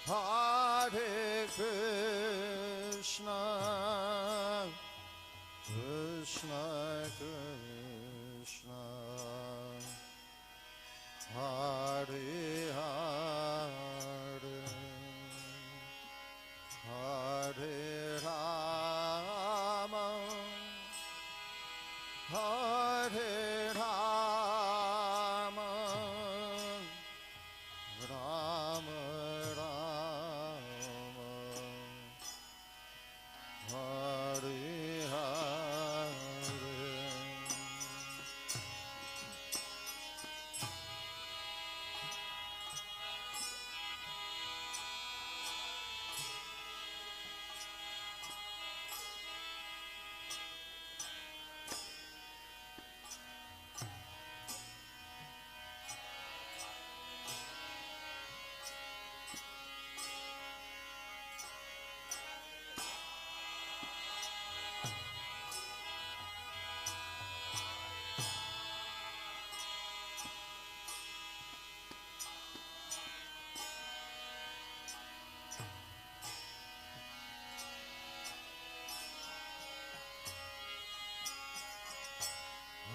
Hare Krishna, Krishna Krishna, Hare Hare, Hare Rama, Hare Rama, Rama Rama, Hare Hare.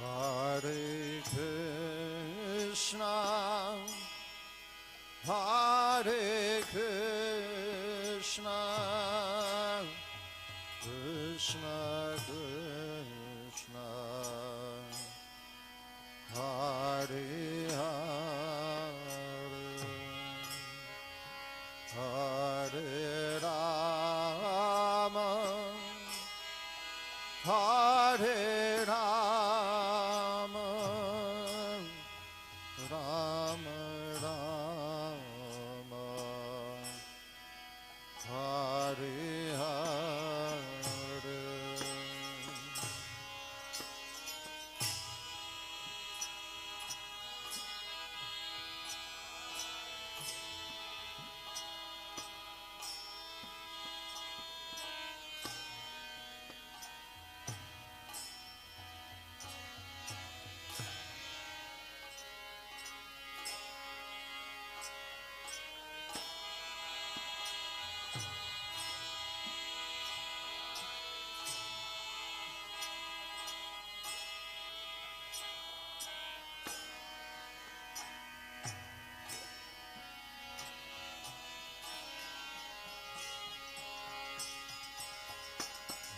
Hare Krishna, Hare Krishna, Krishna Krishna, Hare Hare, Hare Rama, Hare Rama, Rama Rama, Hare Hare.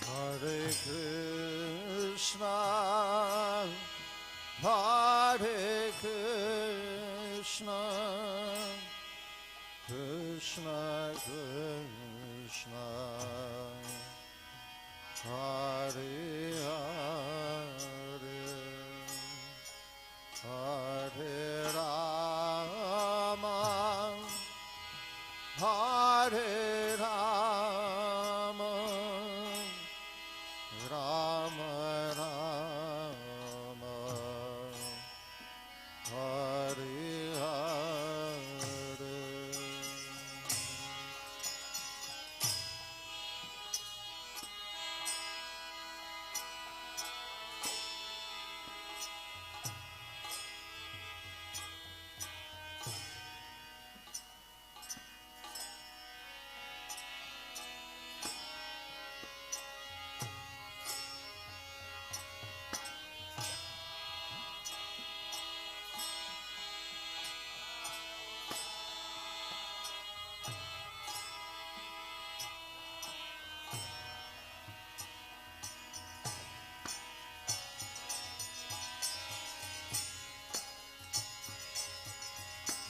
Hare Krishna, Hare Krishna, Krishna Krishna, Hare Hare, Hare Rama, Hare Rama, Rama Rama, Hare Hare.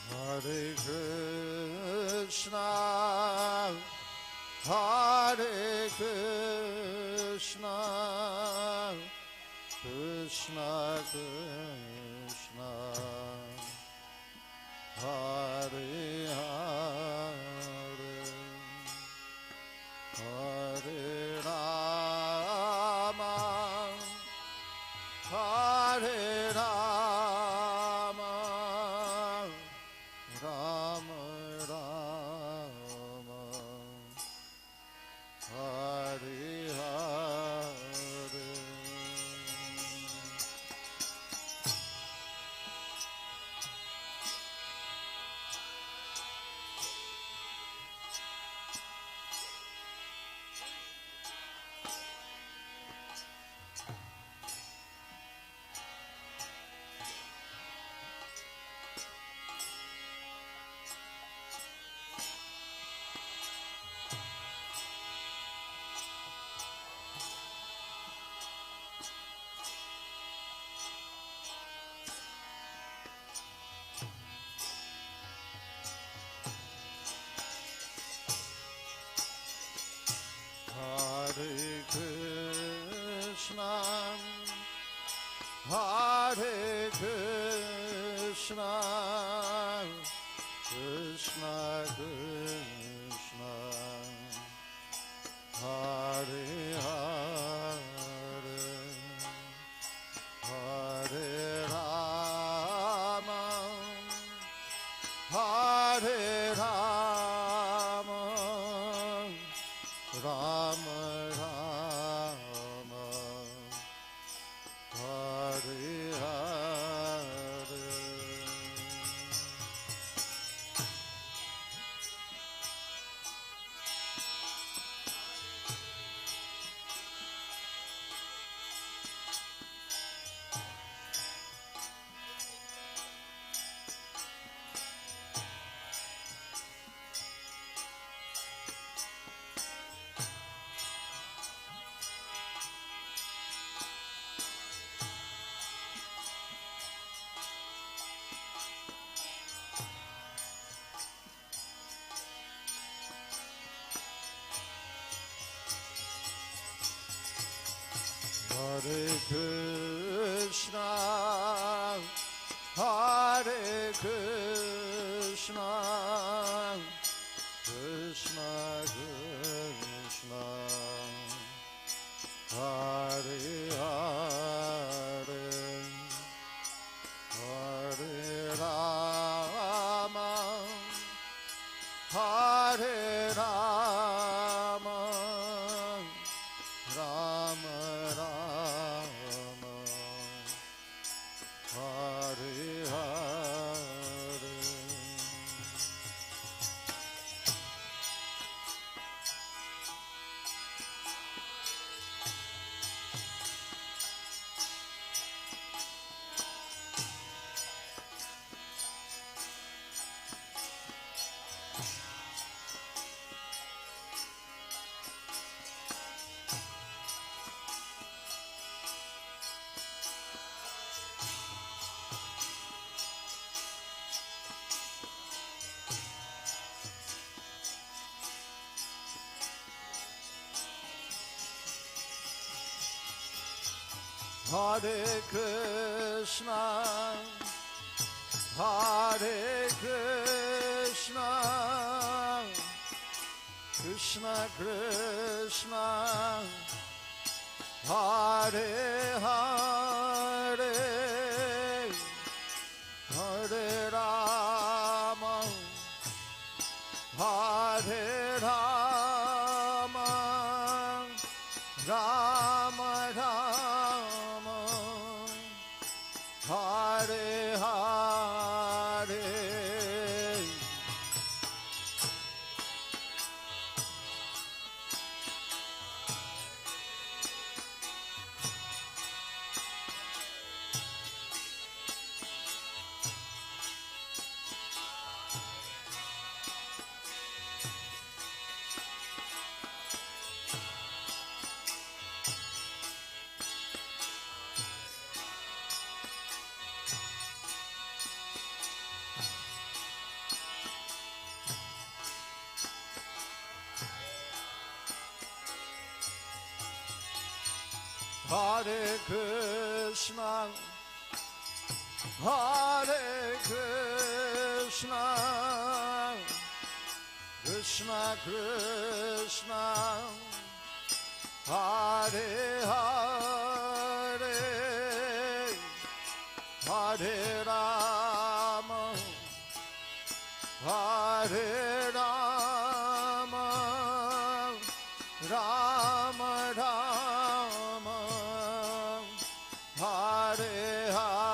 Hare Krishna, Hare Krishna, Krishna Krishna, Hare Hare, Hare Rama, Hare Rama, Rama Rama, Hare Hare. Krishna, Hare Krishna, Krishna Krishna, Hare Hare, Hare Rama, Hare Rama, Rama Rama, Hare Hare. Hare Krishna, Hare Krishna, Krishna Krishna, Hare Hare, Hare Rama, Hare Rama, Rama Rama, Hare Hare. Hare Krishna, Hare Krishna, Krishna Krishna, Hare Hare, Hare Rama, Hare Rama, Rama Rama, Hare Hare. Hare Krishna, Hare Krishna, Krishna Krishna, Hare Hare, Hare Rama, Hare Rama, Rama Rama, Hare Hare.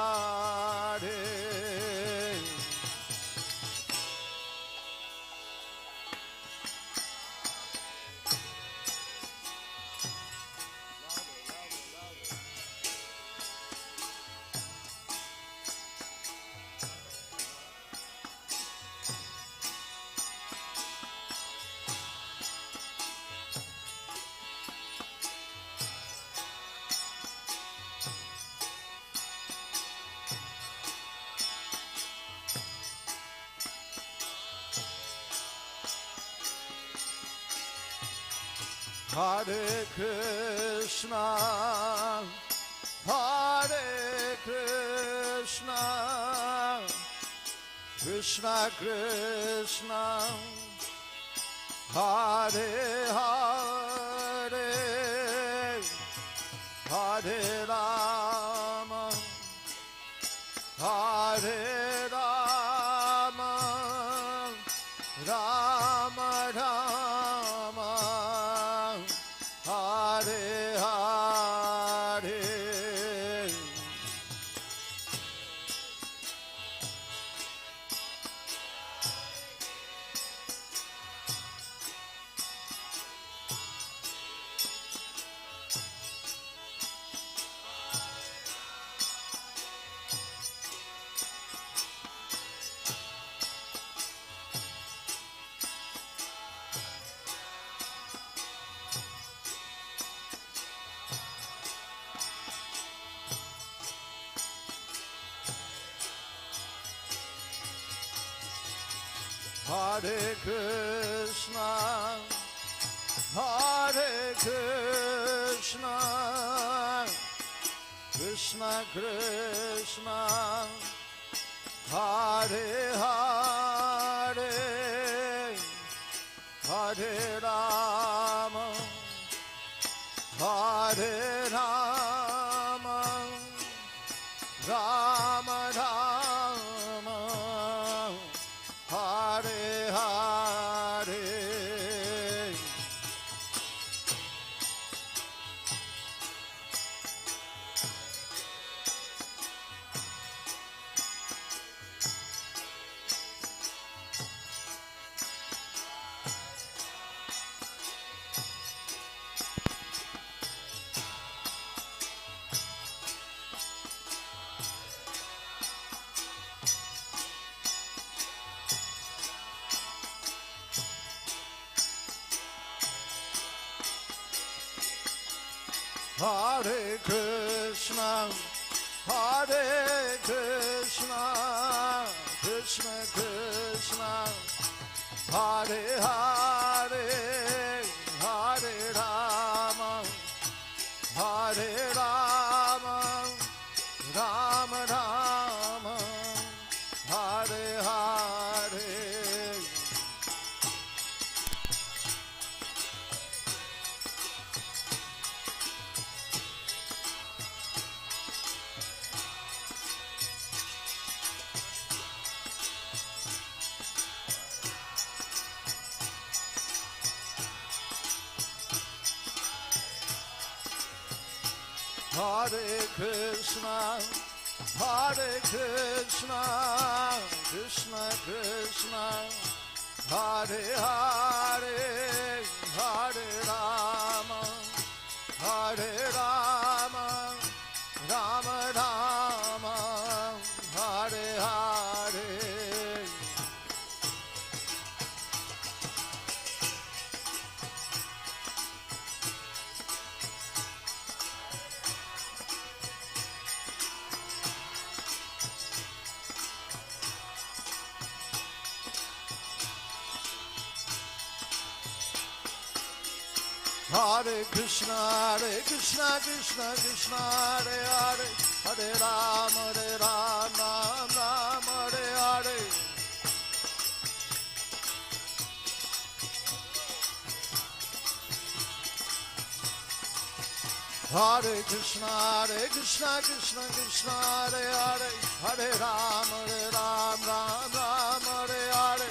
Hare Krishna, Hare Krishna, Krishna Krishna, Hare Hare, Hare Rama, Hare Rama, Rama Rama, Hare Hare. Hare Krishna, Hare Krishna, Krishna Krishna, Hare Hare, Hare Rama, Hare Rama, Rama Rama, Hare Hare. Hare Krishna, Hare Krishna, Krishna Krishna, Hare Hare, Hare Rama, Hare Rama, Rama Rama, Hare Hare. Hare Krishna, Hare Krishna, Krishna Krishna, Hare Hare, Hare Rama, Hare Rama, Rama Rama, Hare Hare. Hare Krishna, Krishna Krishna, Hare Hare, Hare Rama, Ram Ram, Hare Hare. Hare Krishna, Krishna Krishna, Hare Hare, Hare Rama, Ram Ram, Hare Hare.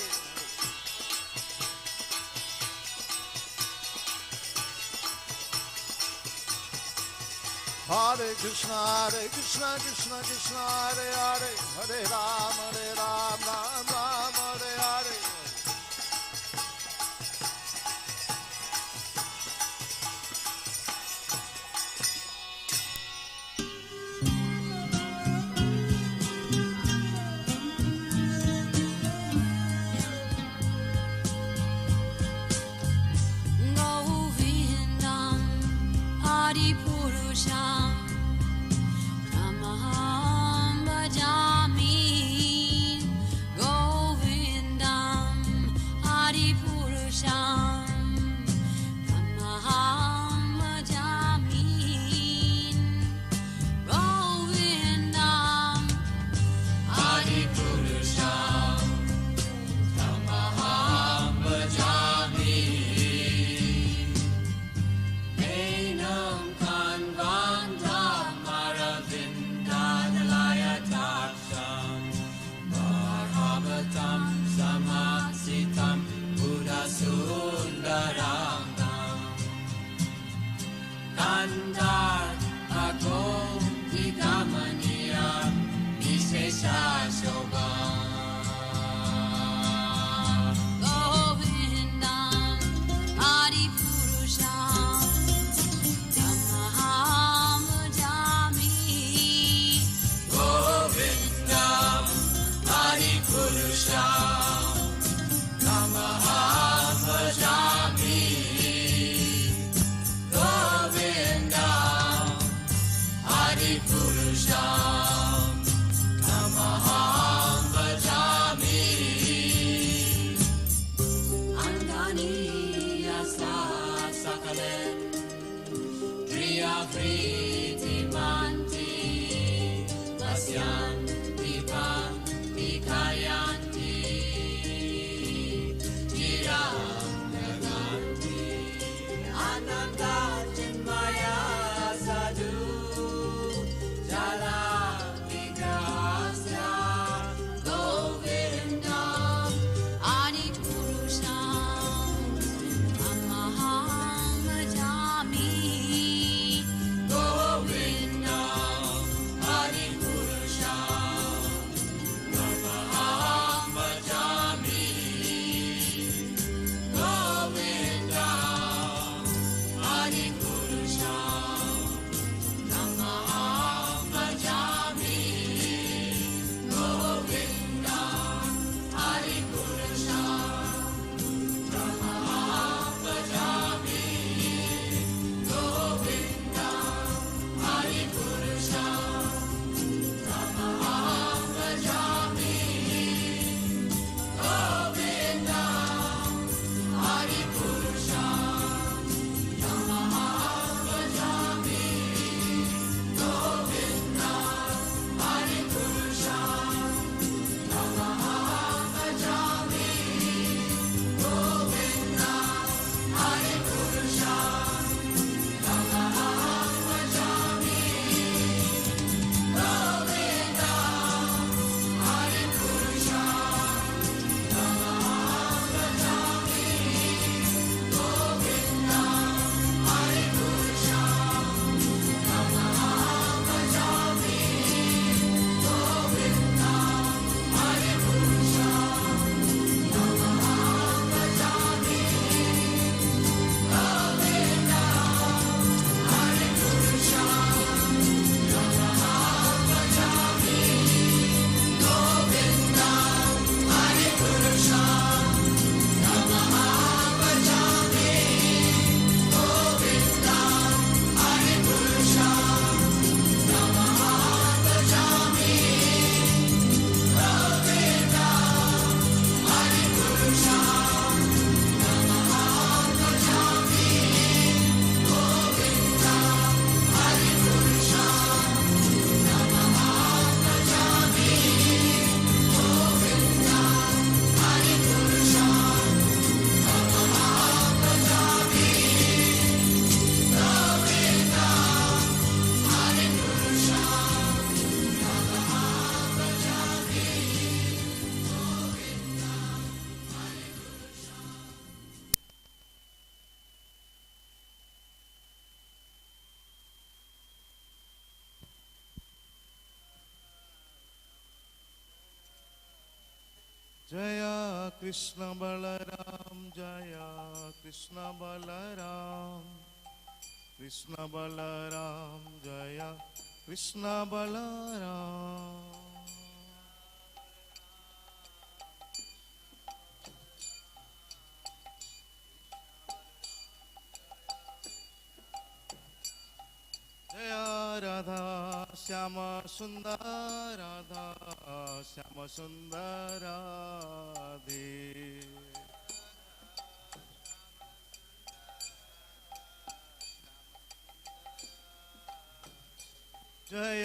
Hare Krishna, Krishna Krishna, Hare Hare, Hare Rama, Ram Ram, Hare Hare. Govindam Adipurusham Tamaham Bhajami. Govindam Adipurusham Tamaham जय कृष्ण बलराम जय कृष्ण बलराम कृष्ण बलराम जय कृष्ण बलराम जय राधा श्याम सुंदर राधा श्याम सुंदर राधे जय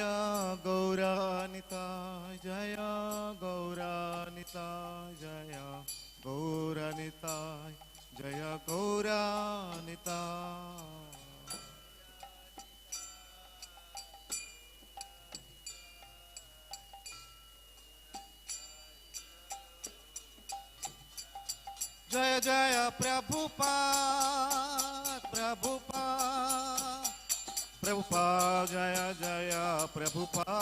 गौरानिता जय गौरानिता जय गौरानिता जय गौरानिता जय जय प्रभुपाद प्रभुपाद प्रभुपाद जय जय प्रभुपाद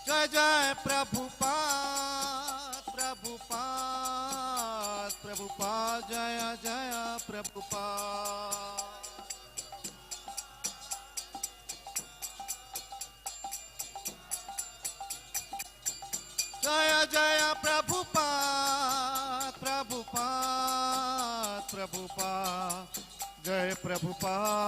जय जय प्रभुपाद प्रभुपाद प्रभुपाद जय जय प्रभुपाद जय जय प्रभुपाद प्रभुपाद प्रभुपाद जय प्रभुपाद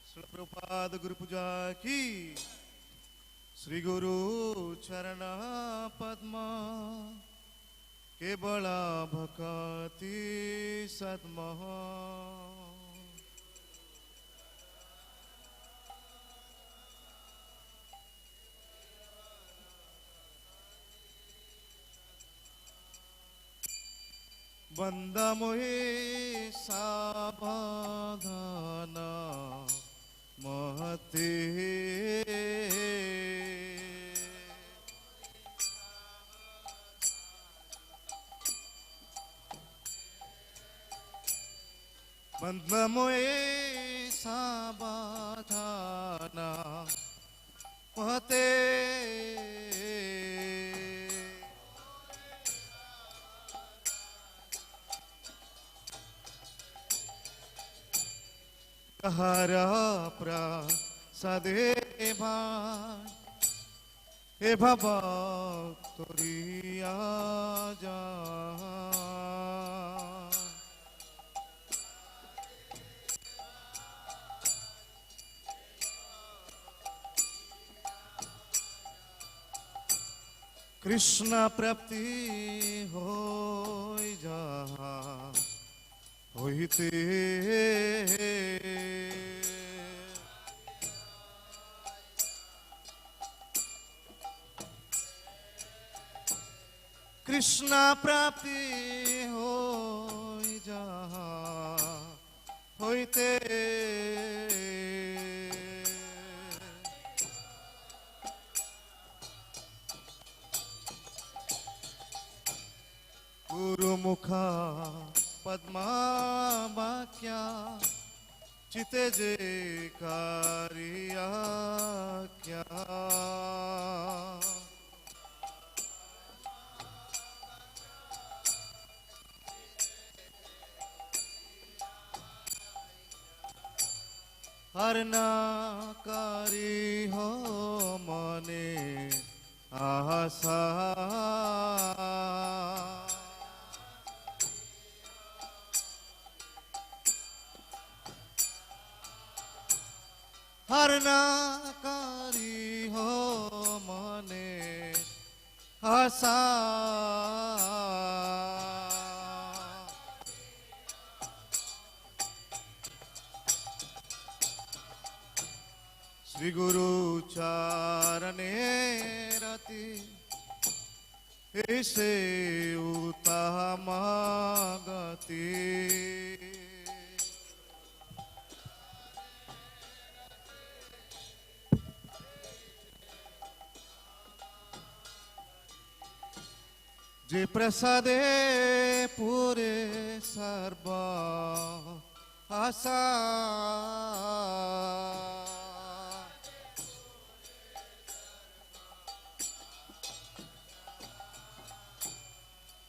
श्री प्रभुपाद गुरु पूजा की श्री गुरु चरण पद्मा केवल भक्ति सद्मः बंद मोहे सावधान महते बंद मोहे सावधान महते हर प्रसादे भाई हे भक्तोरिया जा कृष्ण प्राप्ति हो जहाँ होते कृष्ण प्राप्ति हो जहाँ होते गुरुमुखा पद्मा वाक्या चिते जे कारिया क्या हरनाकारी हो मने आशा हरनाकारी हो मने आशा श्री गुरु चारणे रति ऐसे उत्तम गति जे प्रसादे पुरे सर्व आशा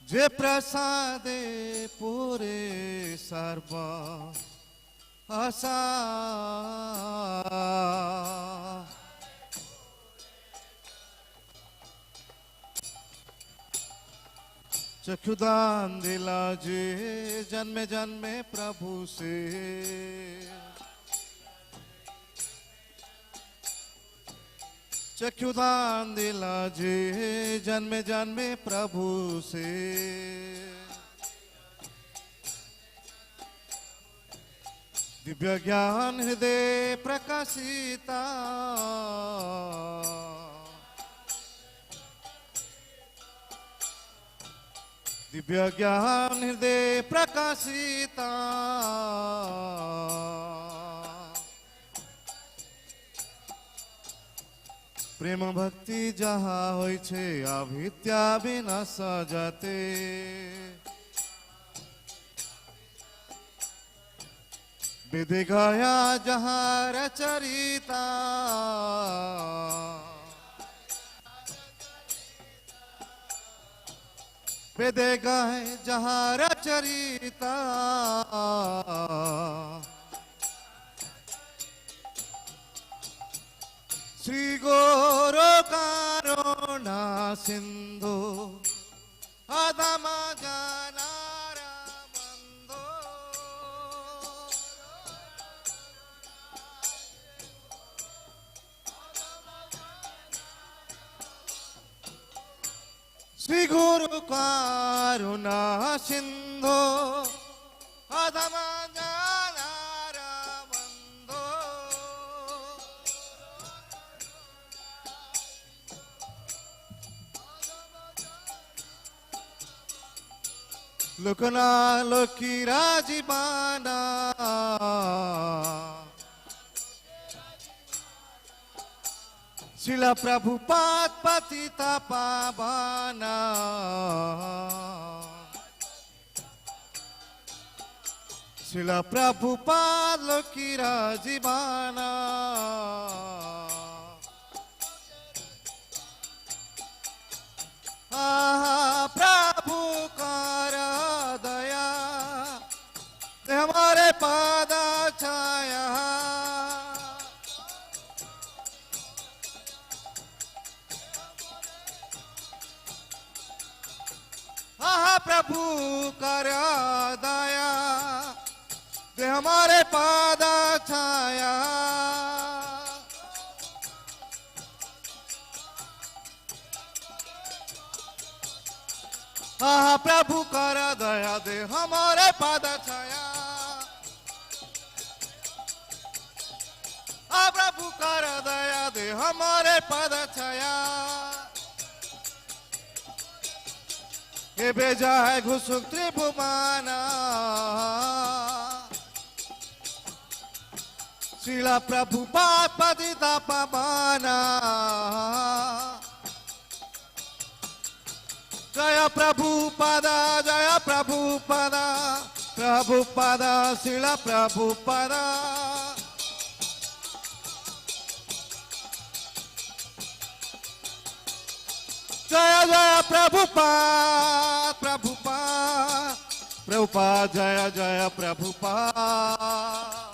जे प्रसादे पुरे सर्व आशा चक्षुदान दिला जे जन्मे जन्मे प्रभु से चक्षुदान दिला जे जन्मे जन्मे प्रभु से दिव्य ज्ञान हृदय प्रकाशिता दिव्य ज्ञान हृदय प्रकाशिता प्रेम भक्ति जहाँ होय छे अविद्या विनाश जाते विधि गया जहाँ रचरिता वेदे गाए जहाँ रचरिता श्री गुरु करुणा सिंधु अधम जनार बंधु श्री गुरु करुणा सिंधु अधम जनार बंधु लोकना लोकी राजीबाना शिला प्रभुपाद पतिता पावना शिला प्रभुपाद लोकी राजीबाना प्रभु कर दया हमारे पाद छाया प्रभु कर दया दे हमारे पाद छाया प्रभु कर दया दे हमारे पाद छाया प्रभु कर दया दे हमारे पाद छाया ये बेजा है घुसुक त्रिभुवना शिला प्रभुपाद पतिता पावना जय प्रभुपादा जय प्रभुपादा प्रभुपादा शिला प्रभुपादा जय जय प्रभुपाद प्रभुपाद प्रभुपाद जय जय प्रभुपाद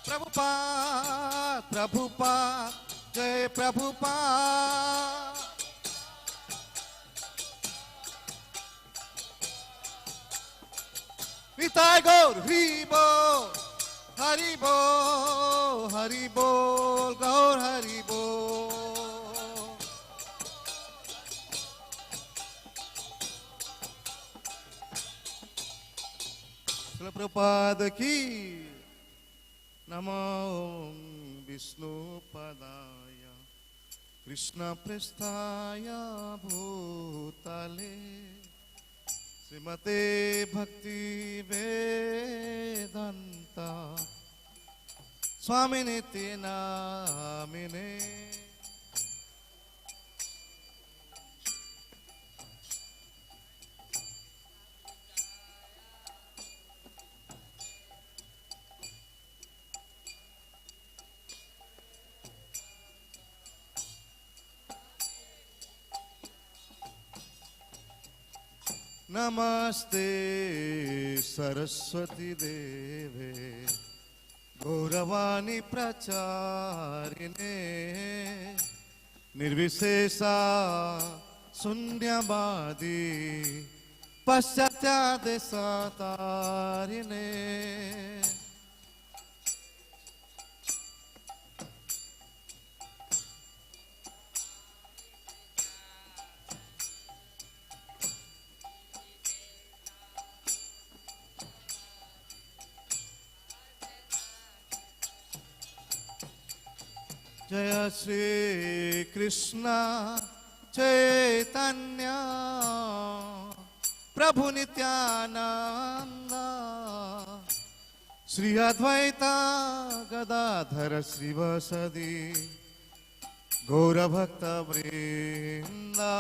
प्रभुपाद प्रभुपाद जय प्रभुपाद निताय गौर हरि बोल गौर हरि बोल प्रभुपाद की नमो विष्णु पदाय कृष्ण पृष्ठाय भूतले श्रीमते भक्ति वेदांता स्वामिनिति नामिने। नमस्ते सरस्वती देवे गौरवाणी प्रचारिणे निर्विशेषा शून्यवादी पश्चात्यादेशतारिणे। जय श्री कृष्ण चैतन्य प्रभु नित्यानंद श्री अद्वैता गदाधर श्रीवासदि गौर भक्त वृंदा।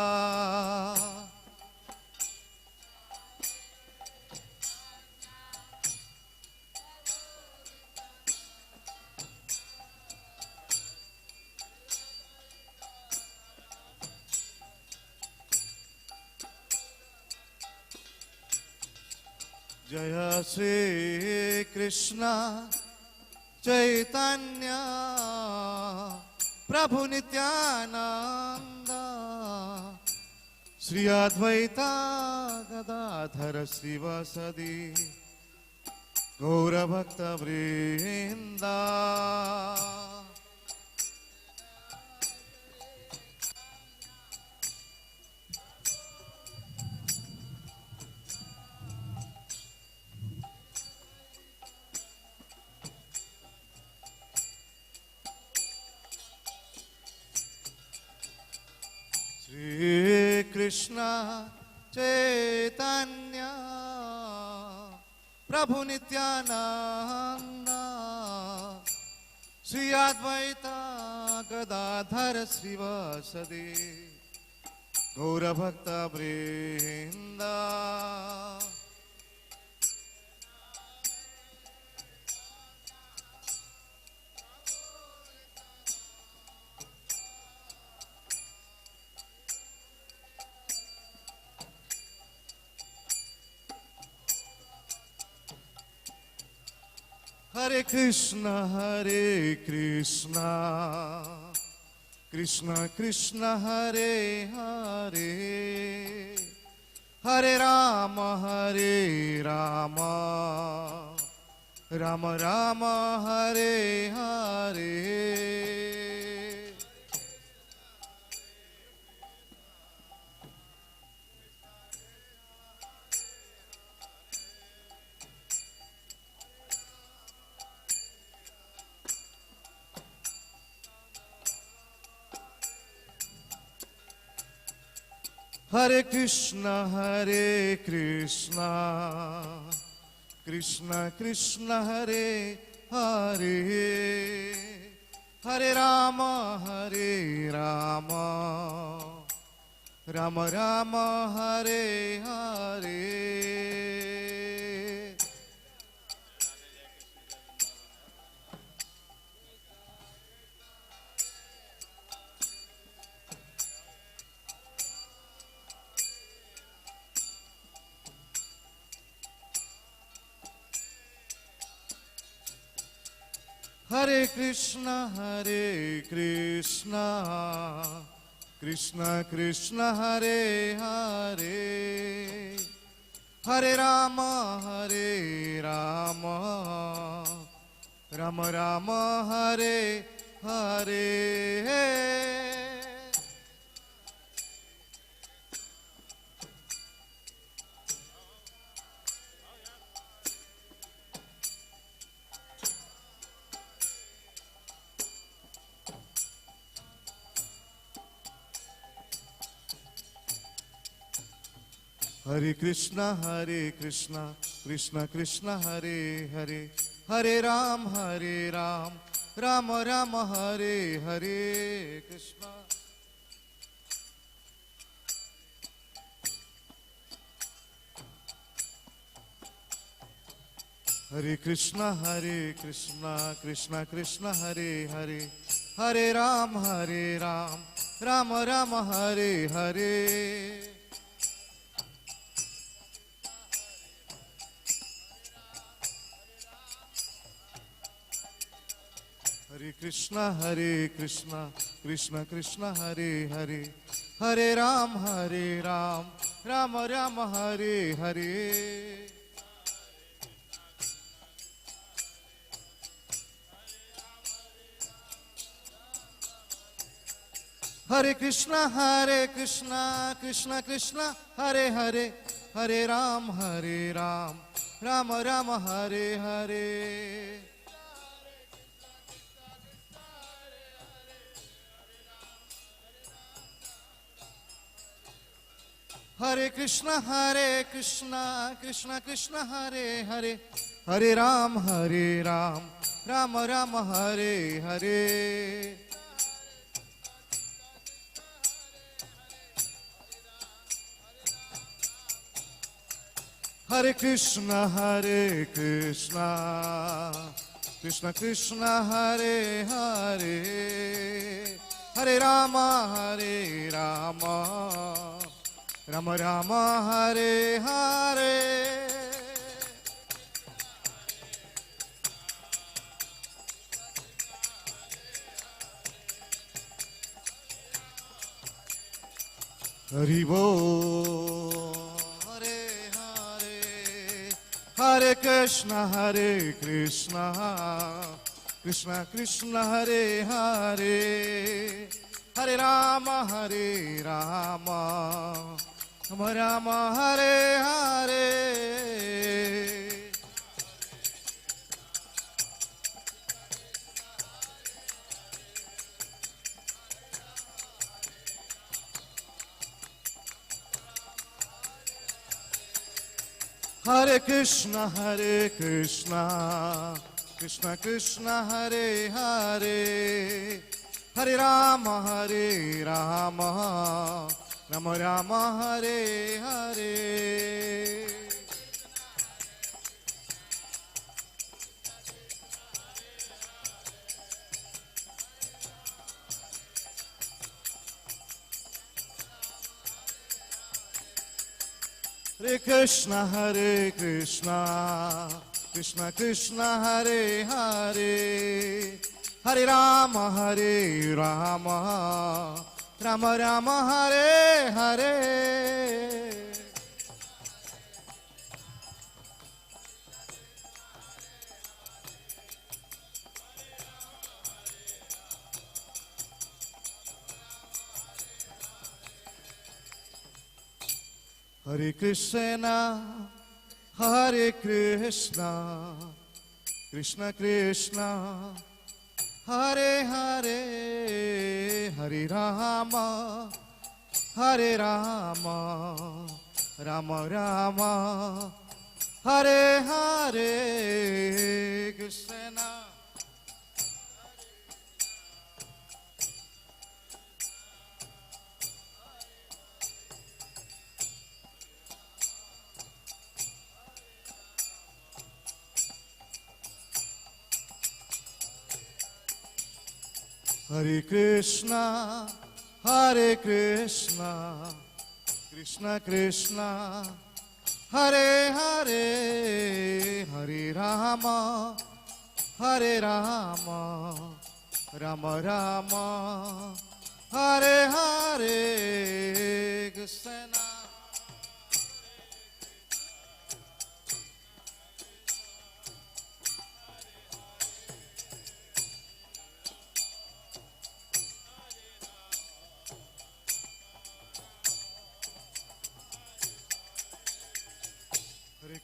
जय श्री कृष्ण चैतन्य प्रभु नित्यानंद श्री अद्वैता गदाधर श्रीवासदि गौर भक्त वृंदा। श्री कृष्ण चैतन्य प्रभु नित्यानंद श्री अद्वैता गदाधर श्रीवासदि गौर भक्त वृंदा। हरे कृष्ण कृष्ण कृष्ण हरे हरे हरे राम राम राम हरे हरे। हरे कृष्ण कृष्ण कृष्ण हरे हरे हरे राम राम राम हरे हरे। हरे कृष्ण कृष्ण कृष्ण हरे हरे हरे राम राम राम हरे हरे। हरे Krishna Krishna Krishna Hare Hare Hare Ram, Ram Ram, Hare Hare, Krishna. Hare Krishna, Krishna Krishna, Hare Hare, Hare Ram, Ram Ram, Hare Hare. Hare Krishna, Krishna Krishna, Hare Hare, Hare Ram, Ram Ram, Hare Hare. Hare Krishna, Krishna Krishna, Hare Hare, Hare Ram, Ram Ram, Hare Hare. Hare Krishna, Krishna Krishna, Hare Hare, Hare Ram, Ram Ram, Hare Hare. Hare Krishna, Krishna Krishna, Hare Hare, Hare Rama, Rama Rama, Hare Hare. Haribo, Hare Hare, Hare Krishna, Krishna Krishna, Hare Hare, Hare Rama, Rama Rama, Hare Hare. Hare Krishna, Krishna Krishna, Hare Hare, Hare Rama, Rama Rama, Hare Hare. Hare Krishna, Krishna Krishna, Hare Hare, Hare Rama, Rama Rama, Hare Hare. Hare Krishna, Krishna Krishna, Hare Hare, Hare Rama, Rama Rama, Hare Hare. Krishna. Hare Krishna, Krishna Krishna, Hare Hare, Hare Rama, Rama Rama, Hare Hare. Krishna.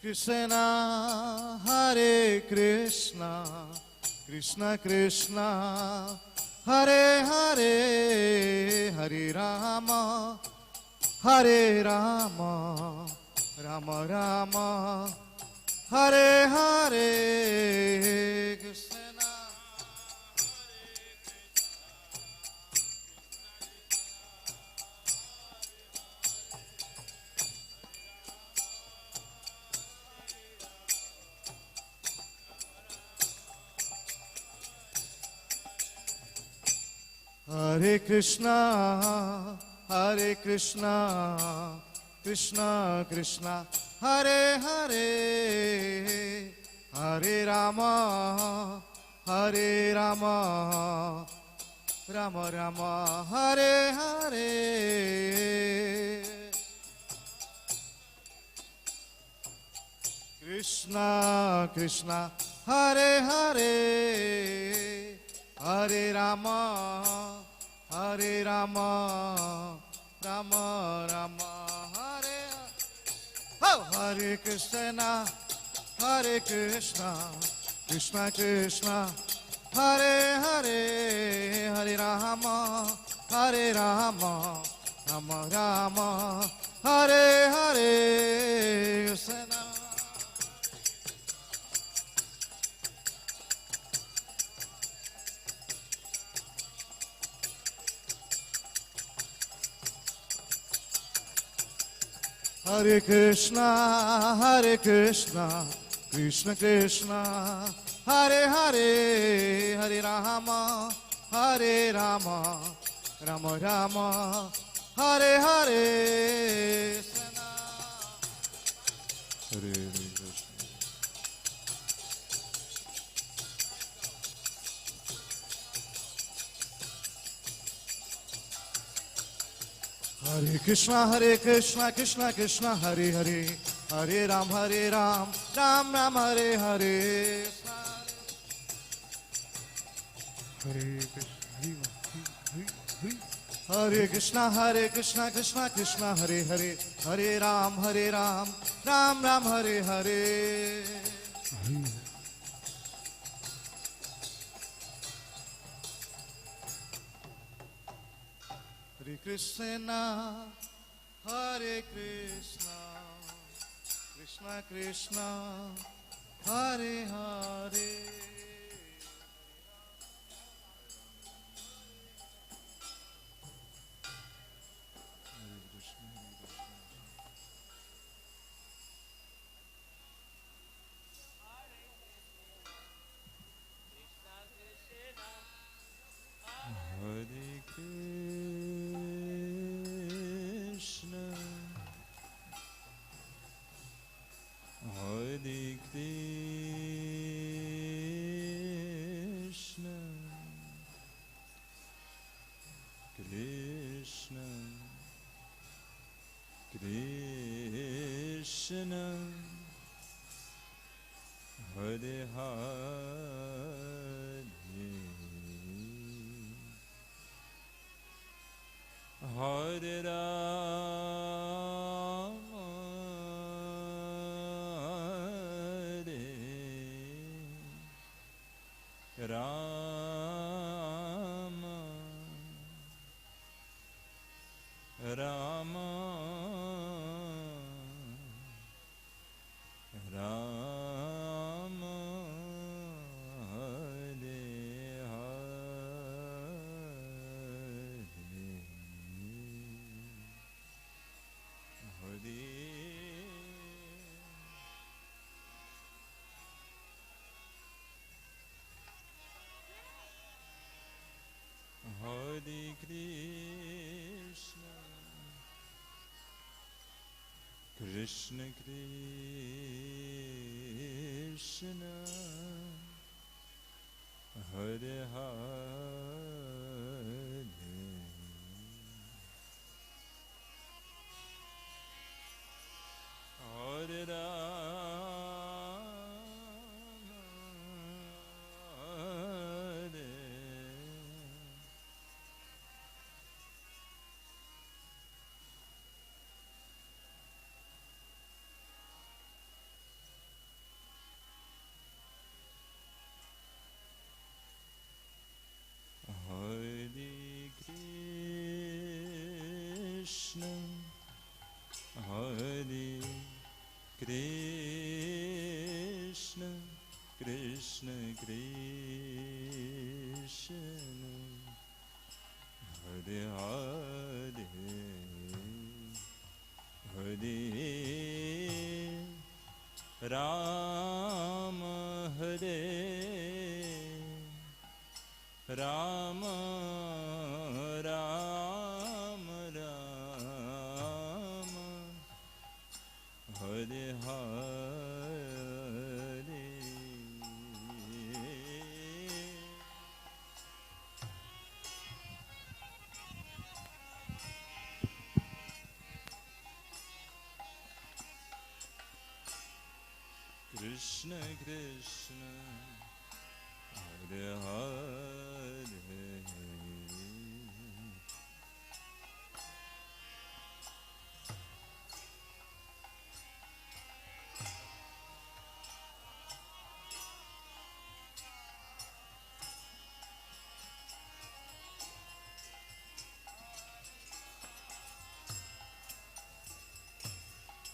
Krishna, Hare Krishna, Krishna Krishna, Hare Hare, Hare Rama, Rama Rama, Hare Hare Krishna. Hare Krishna, Hare Krishna, Krishna Krishna, Hare Hare, Hare Rama, Hare Rama, Rama Rama, Hare Hare. Krishna Krishna, Hare Hare, Hare Rama, Hare Rama, Rama Rama, Hare Oh, Hare Krishna, Hare Krishna, Krishna Krishna, Hare Hare, Hare Rama, Hare Rama, Rama Rama, Hare Hare Krishna. Hare Krishna, Hare Krishna, Krishna Krishna, Hare Hare, Hare Rama, Hare Rama, Rama Rama, Hare Hare. Hare Krishna. Hare Krishna, Hare Krishna, Krishna Krishna, Hare Hare, Hare Ram, Ram Ram, Hare Hare. Hare Krishna, Hare Krishna, Krishna Krishna, Hare Hare, Hare Ram, Ram Ram, Hare Hare. Hare Krishna, Hare Krishna, Krishna Krishna, Hare Hare. Krishna, Hare Hare, Hare Rama, Hare Rama, Rama Rama, Hare Hare Krishna, Krishna Krishna, Hare Hare, Hare Rama, Hare Krishna, Hare Krishna, Krishna Krishna Hare Hare Hare Rama Hare Rama Rama Rama Hare Hare Krishna Krishna Hare Hare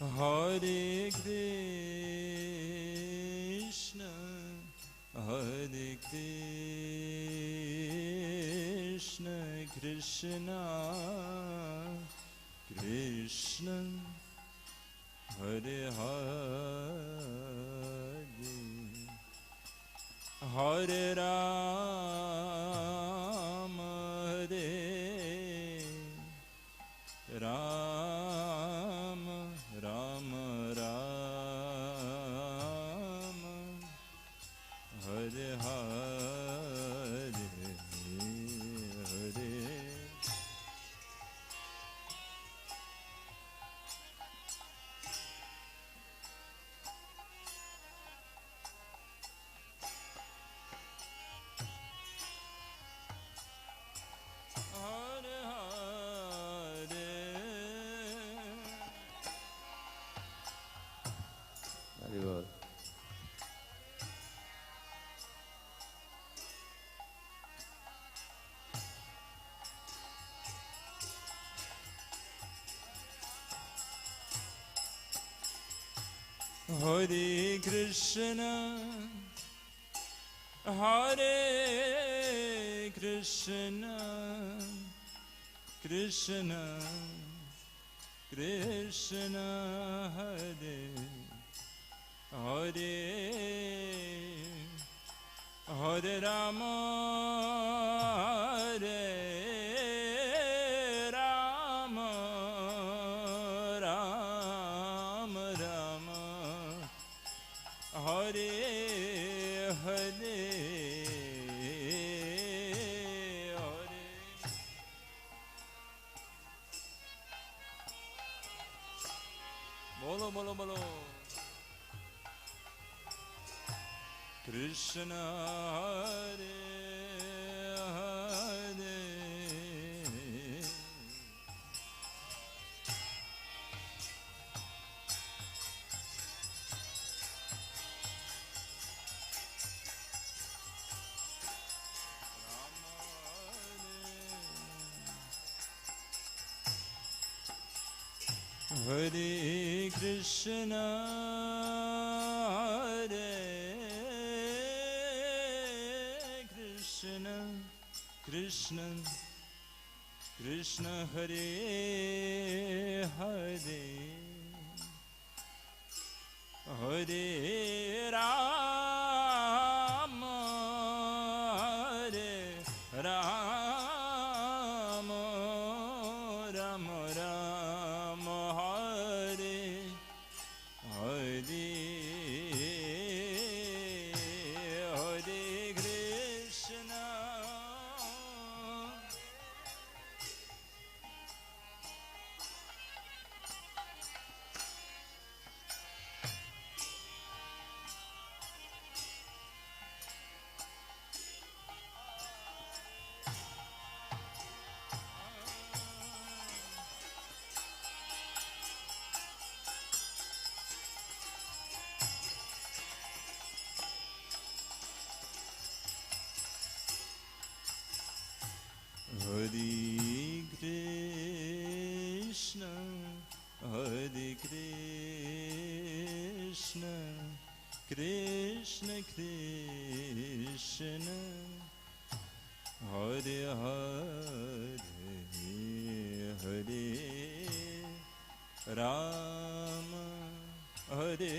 Hare Krishna Hare Krishna Krishna Krishna Hare Hare Hare Rama Hare Rama Rama Rama Hare Hare Hare Very well. Hare Krishna Hare Krishna Krishna Krishna Hare Hare Hare Rama Hare Rama Rama Rama Hare Hare Hare Bolo bolo bolo Krishna Hare Hare Hare Krishna Hare Krishna Krishna Krishna Hare Hare Hare Rama Hare Rama Rama Rama Hare Hare Hare Krishna Hare Krishna Hare Krishna Krishna Hare Ram, Hare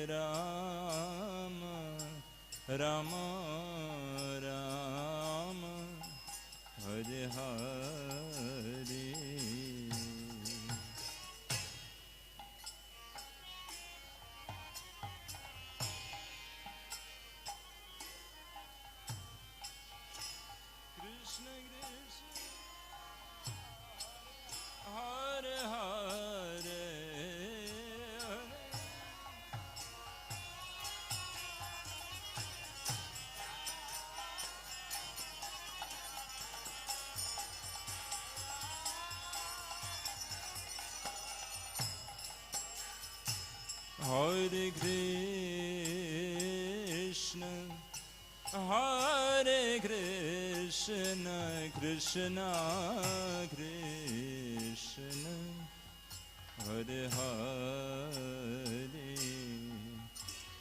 Ram, Ram Ram, Hare Hare. Krishna Krishna, Hare Hare, Hare Krishna, Hare Krishna, Krishna Krishna, Hare Hare,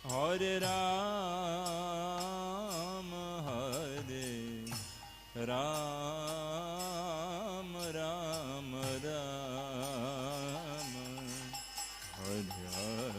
Hare Ram, Hare Ram, Ram Ram, Hare Hare.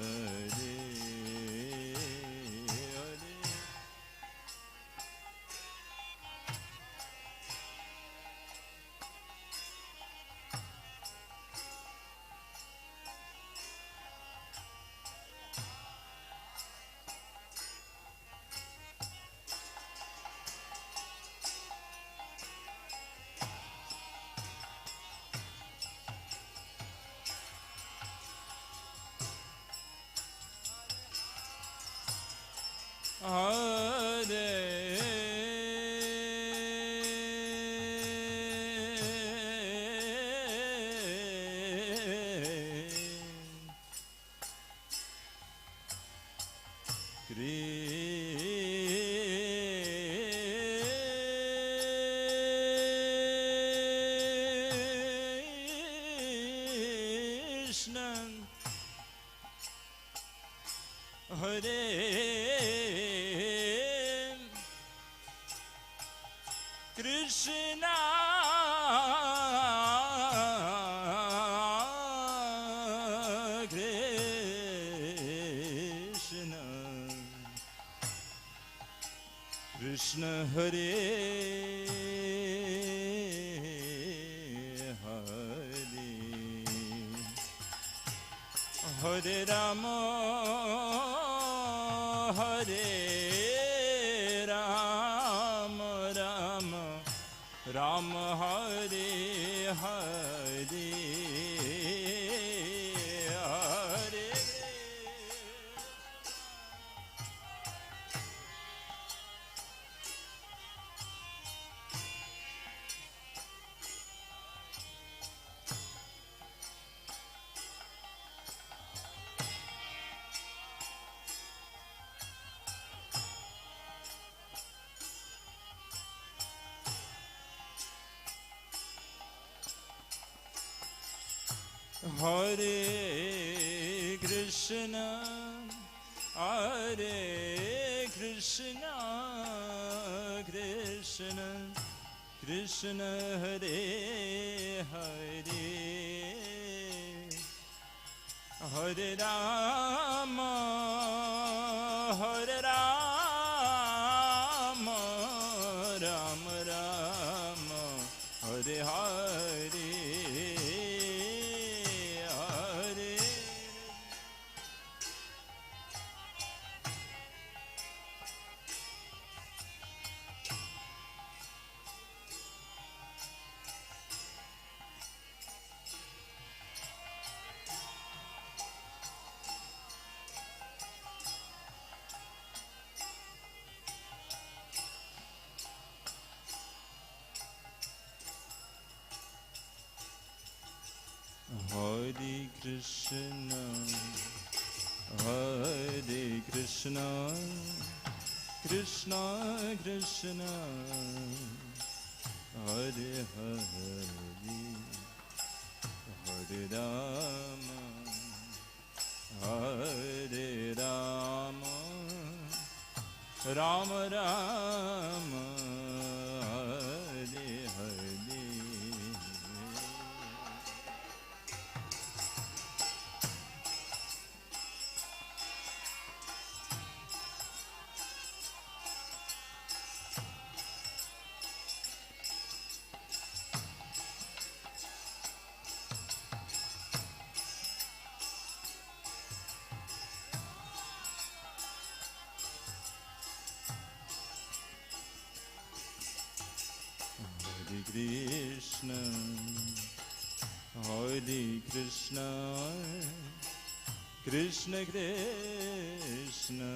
Krishna Hare Hare, Hare Rama, Hare Rama, Rama Rama, Hare Hare, Hare Hare Krishna, Hare Krishna, Krishna Krishna, Hare Hare, Hare Rama, Hare Rama, Rama Rama, Hare Hare. Hare Krishna, Hare Krishna, Krishna Krishna, Hare Hare, Hare Rama, Hare Rama, Rama Rama, Krishna, Hare Krishna, Krishna Krishna,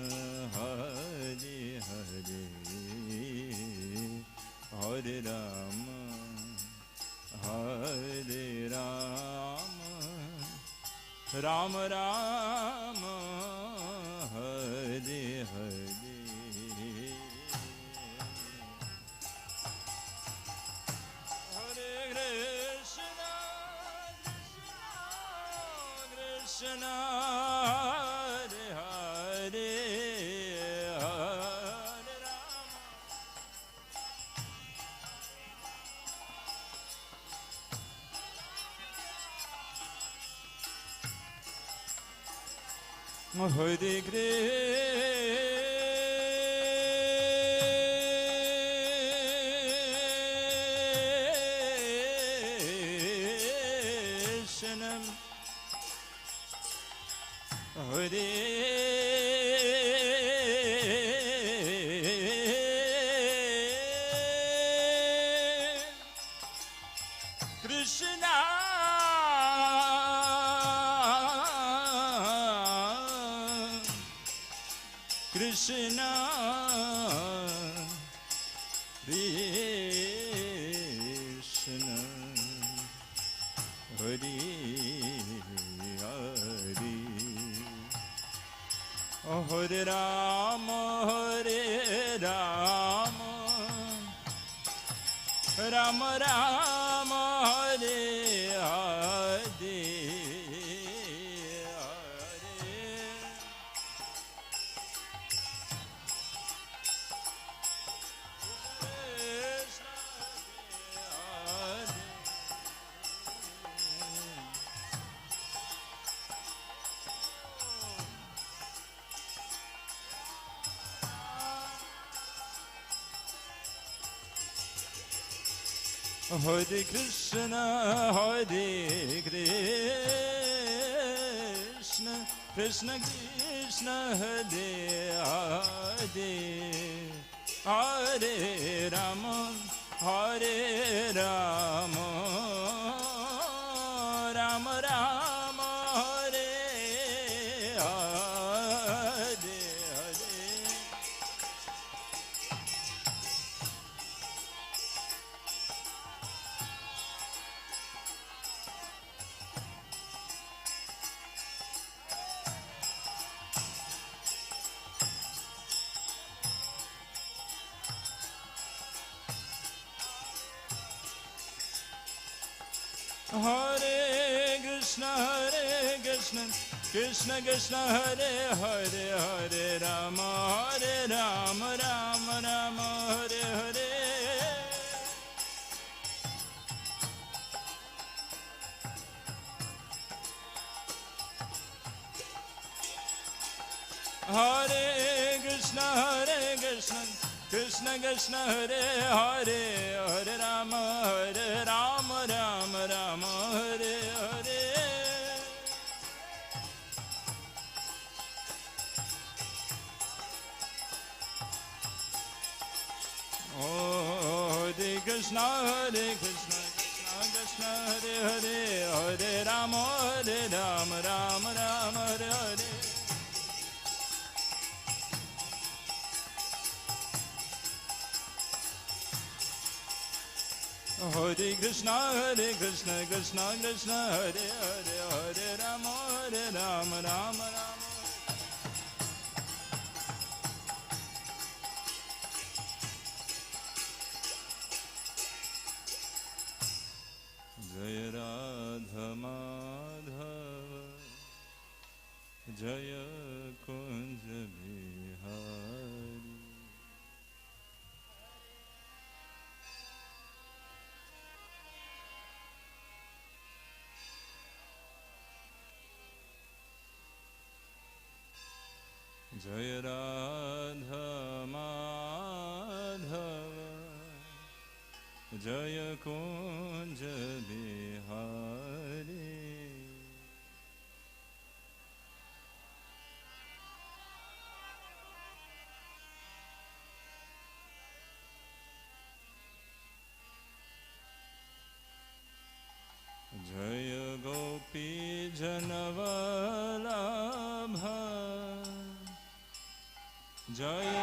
Hare Hare, Hare Rama, Hare Rama, Rama Rama, Hare Hare. Krishna, Hare Hare, Hare Rama, Hare Krishna, Hare Krishna, Krishna, Krishna, Hare Hare Rama, Hare Rama, Rama Rama, Hare Hare, Hare Krishna, Hare Krishna, Krishna Krishna, Hare Hare, Hare Rama, Hare Rama, Rama Rama, Hare Hare, Hare Krishna, Krishna Krishna, Hare Hare, Hare Rama, Hare Rama, Rama Rama, Hare Hare. Hare Krishna, Krishna Krishna, Hare Hare, Hare Rama, Rama Rama, Hare Hare. Oh, Hare Krishna, Krishna Krishna, Hare Hare, Hare Rama, Rama Rama, Hare Hare. Hare Krishna, Krishna Krishna, Hare Hare, Hare Rama, Rama Rama. Jaya Radha Madhava, Jaya Kunja Bihari. Jaya Radha Madhava, Jaya Kunja Bihari. Jaya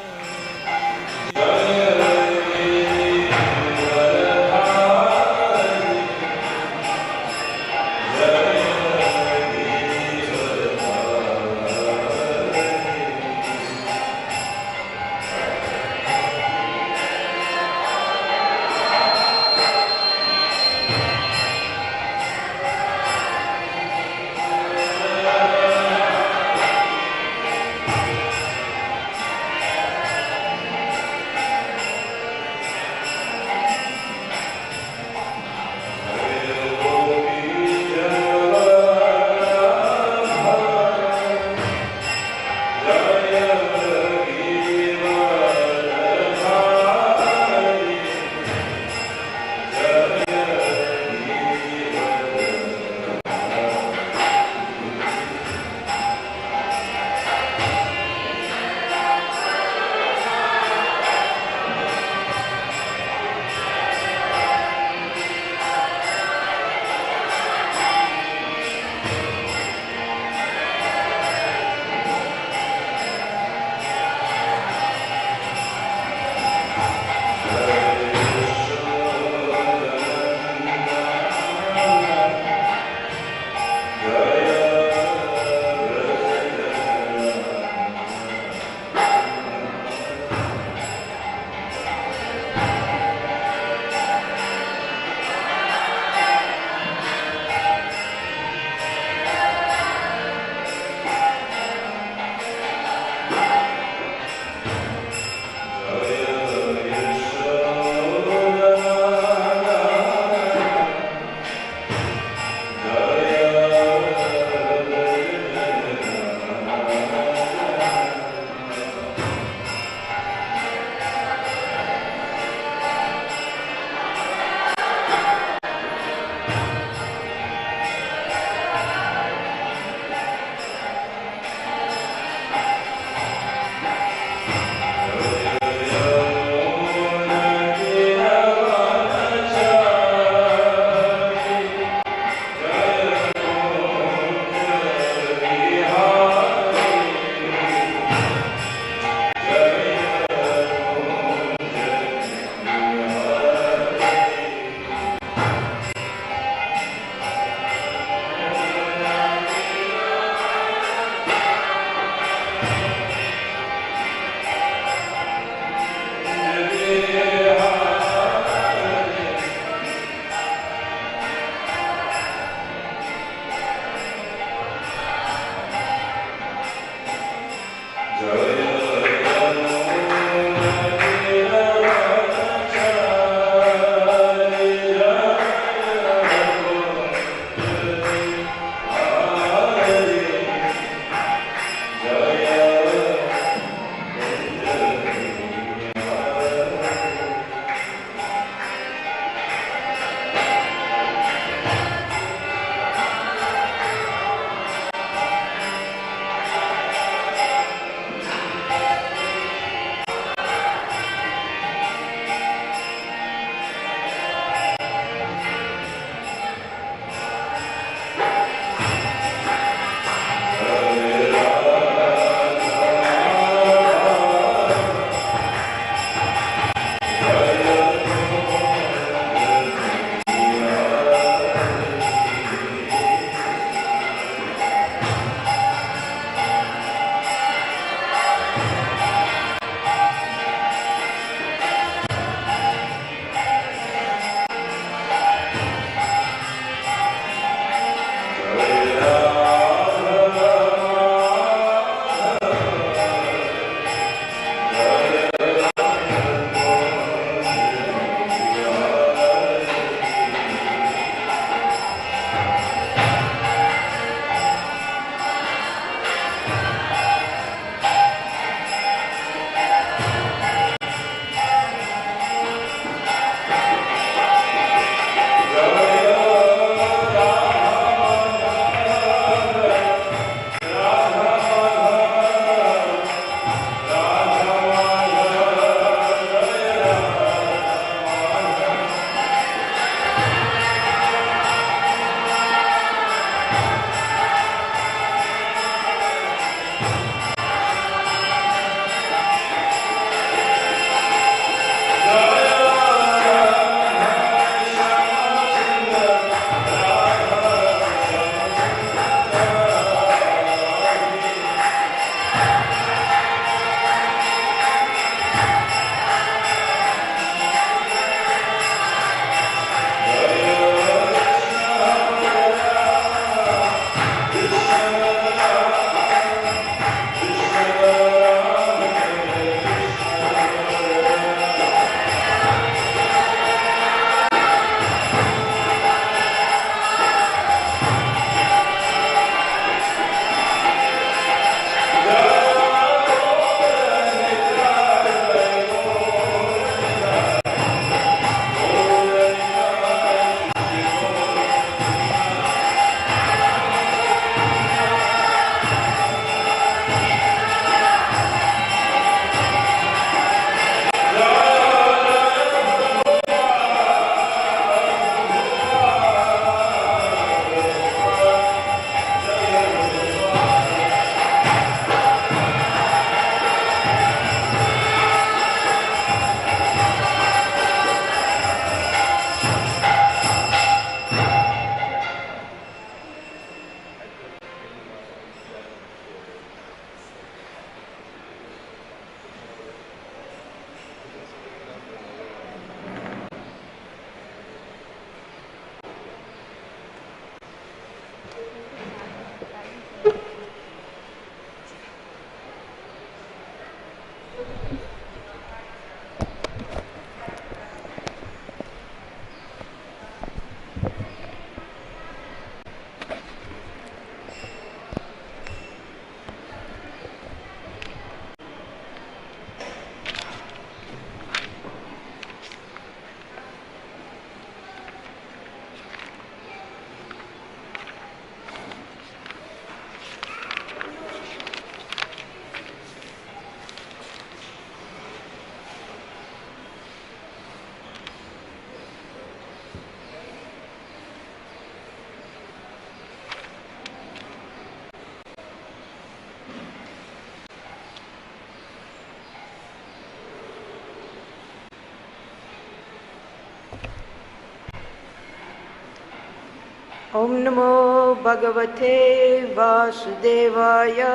Om Namo Bhagavate Vasudevaya.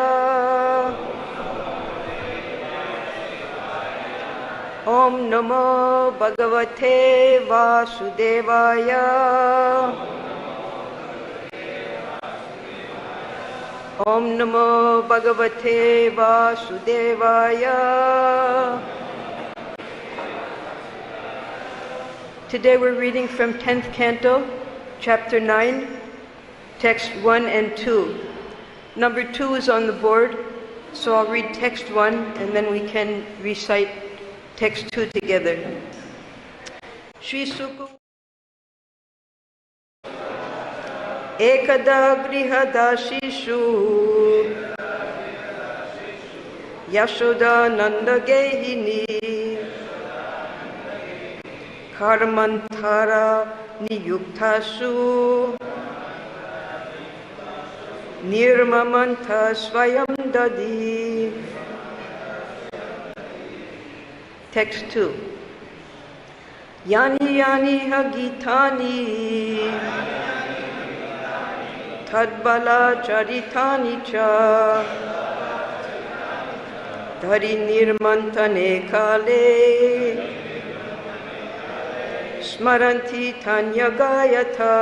Om Namo Bhagavate Vasudevaya. Om Namo Bhagavate Vasudevaya. Today we're reading from 10th Canto, Chapter 9, Text 1 and 2. Number 2 is on the board, so I'll read Text 1 and then we can recite Text 2 together. Shri Sukha Ekada Grihadashishu Yashoda Nanda Gehini Karmantara Niyuktasu Nirmamanta Swayam Dadi. Text 2. Yani Yani Hagitani Tadbala Charitani Cha Dhari Nirmantane Kale Smaranti Tanya Gayata.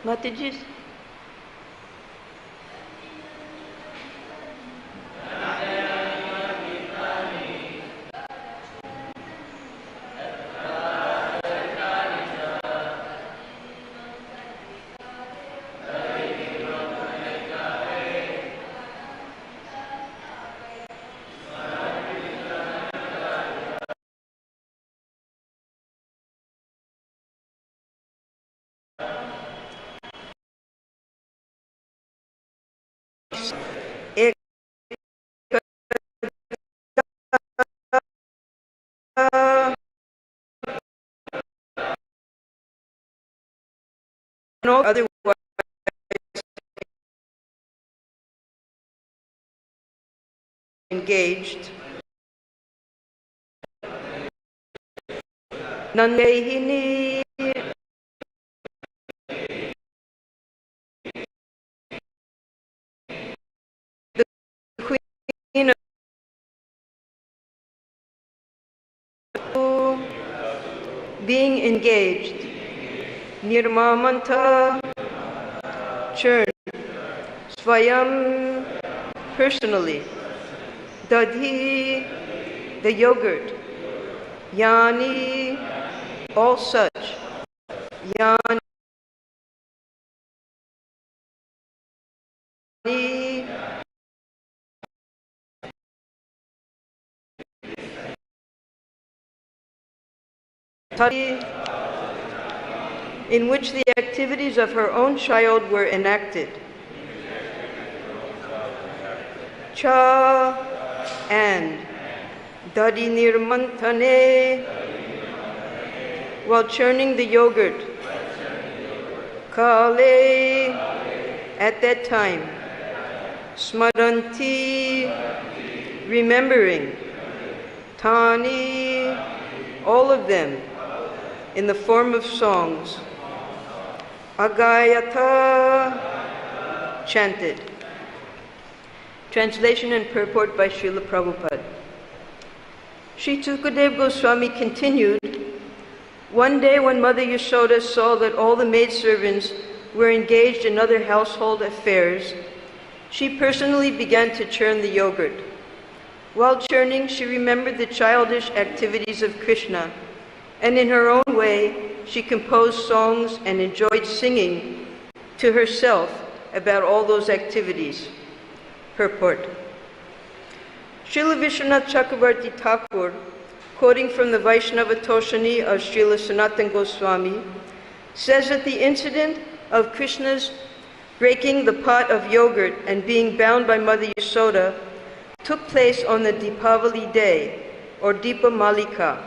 Mataji. Otherwise engaged. Nandehini the Queen of being engaged. Nirmamanta churn. Swayam personally. Dadhi the yogurt. Yani all such. Yani in which the activities of her own child were enacted. Cha and Dadi Nirmantane while churning the yogurt. Kale at that time. Smaranti remembering. Tani all of them in the form of songs. Agayatha, chanted. Translation and purport by Srila Prabhupada. Sri Sukadeva Goswami continued, one day when Mother Yashoda saw that all the maidservants were engaged in other household affairs, she personally began to churn the yogurt. While churning, she remembered the childish activities of Krishna, and in her own way, she composed songs and enjoyed singing to herself about all those activities. Purport. Srila Vishwanath Chakravarti Thakur, quoting from the Vaishnava Toshani of Srila Sanatana Goswami, says that the incident of Krishna's breaking the pot of yogurt and being bound by Mother Yashoda took place on the Deepavali day, or Deepa Malika.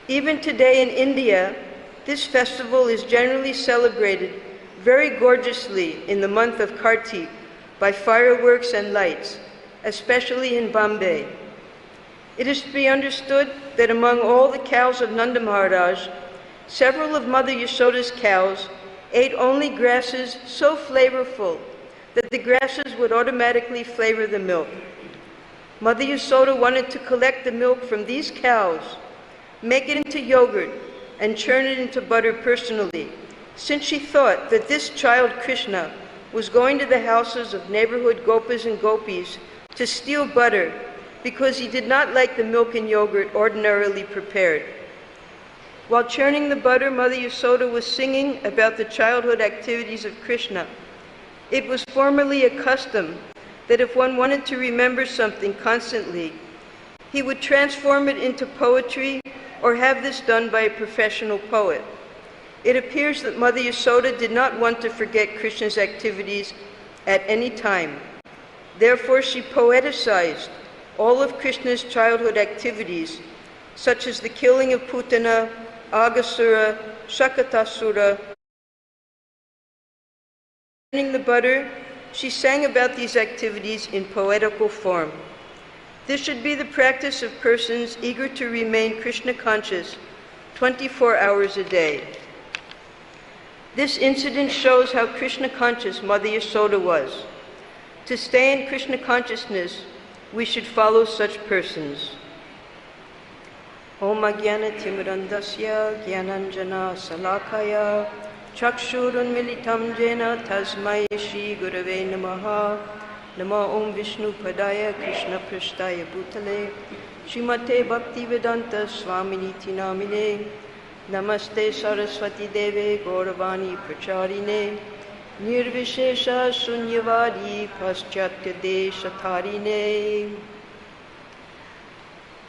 Even today in India, this festival is generally celebrated very gorgeously in the month of Kartik by fireworks and lights, especially in Bombay. It is to be understood that among all the cows of Nanda Maharaj, several of Mother Yashoda's cows ate only grasses so flavorful that the grasses would automatically flavor the milk. Mother Yashoda wanted to collect the milk from these cows, make it into yogurt, and churn it into butter personally, since she thought that this child Krishna was going to the houses of neighborhood gopas and gopis to steal butter because he did not like the milk and yogurt ordinarily prepared. While churning the butter, Mother Yashoda was singing about the childhood activities of Krishna. It was formerly a custom that if one wanted to remember something constantly, he would transform it into poetry or have this done by a professional poet. It appears that Mother Yashoda did not want to forget Krishna's activities at any time. Therefore, she poeticized all of Krishna's childhood activities, such as the killing of Putana, Agasura, Shakatasura. Churning the butter, she sang about these activities in poetical form. This should be the practice of persons eager to remain Krishna conscious 24 hours a day. This incident shows how Krishna conscious Mother Yashoda was. To stay in Krishna consciousness, we should follow such persons. Om Ajnana Timirandasya Gyananjana Salakaya Chakshurunmilitam Jena Tasmai Shri Gurave Namaha Namo Om Vishnu Padaya Krishna Prashtaya Bhutale Srimate Bhakti-Vedanta Swaminiti Namine Namaste Saraswati Deve Gauravani Pracharine Nirvishesha Sunyavadi Paschatya Deshatharine.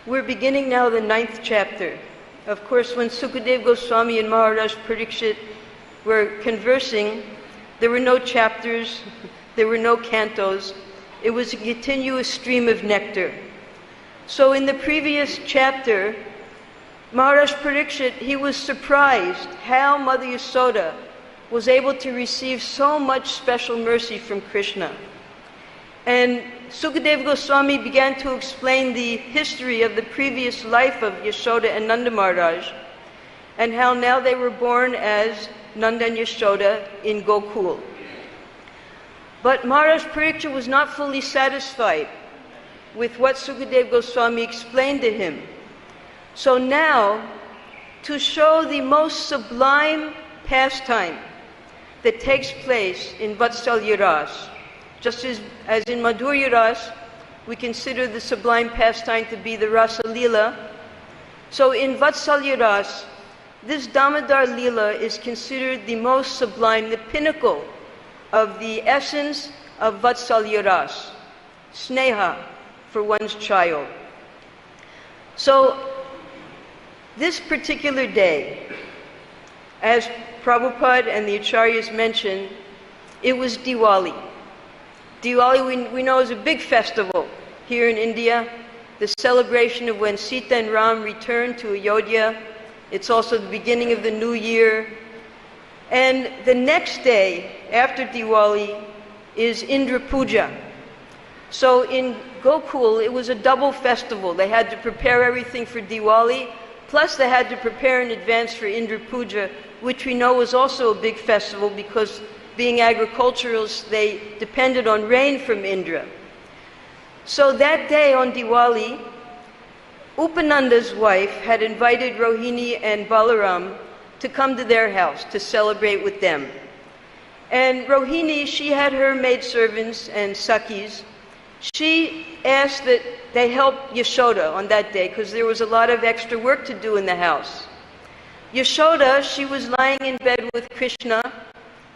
We're beginning now the 9th chapter. Of course, when Sukadeva Goswami and Maharaj Parikshit were conversing, there were no chapters, there were no cantos. It was a continuous stream of nectar. So in the previous chapter, Maharaj Parikshit, he was surprised how Mother Yashoda was able to receive so much special mercy from Krishna. And Sukadeva Goswami began to explain the history of the previous life of Yashoda and Nanda Maharaj, and how now they were born as Nanda and Yashoda in Gokul. But Maharaj Parikshit was not fully satisfied with what Sukadeva Goswami explained to him. So now, to show the most sublime pastime that takes place in Vatsalya Ras, just as in Madhurya Ras, we consider the sublime pastime to be the Rasa Lila. So in Vatsalya Ras, this Damodar Lila is considered the most sublime, the pinnacle of the essence of Vatsalya Ras, Sneha for one's child. So this particular day, as Prabhupada and the Acharyas mentioned, it was Diwali. Diwali, we know, is a big festival here in India, the celebration of when Sita and Ram returned to Ayodhya. It's also the beginning of the new year. And the next day, after Diwali, is Indra Puja. So in Gokul, it was a double festival. They had to prepare everything for Diwali, Plus, they had to prepare in advance for Indra Puja, which we know was also a big festival because being agriculturalists, they depended on rain from Indra. So that day on Diwali, Upananda's wife had invited Rohini and Balaram to come to their house to celebrate with them. And Rohini, she had her maidservants and Sakhis. She asked that they help Yashoda on that day because there was a lot of extra work to do in the house. Yashoda, she was lying in bed with Krishna.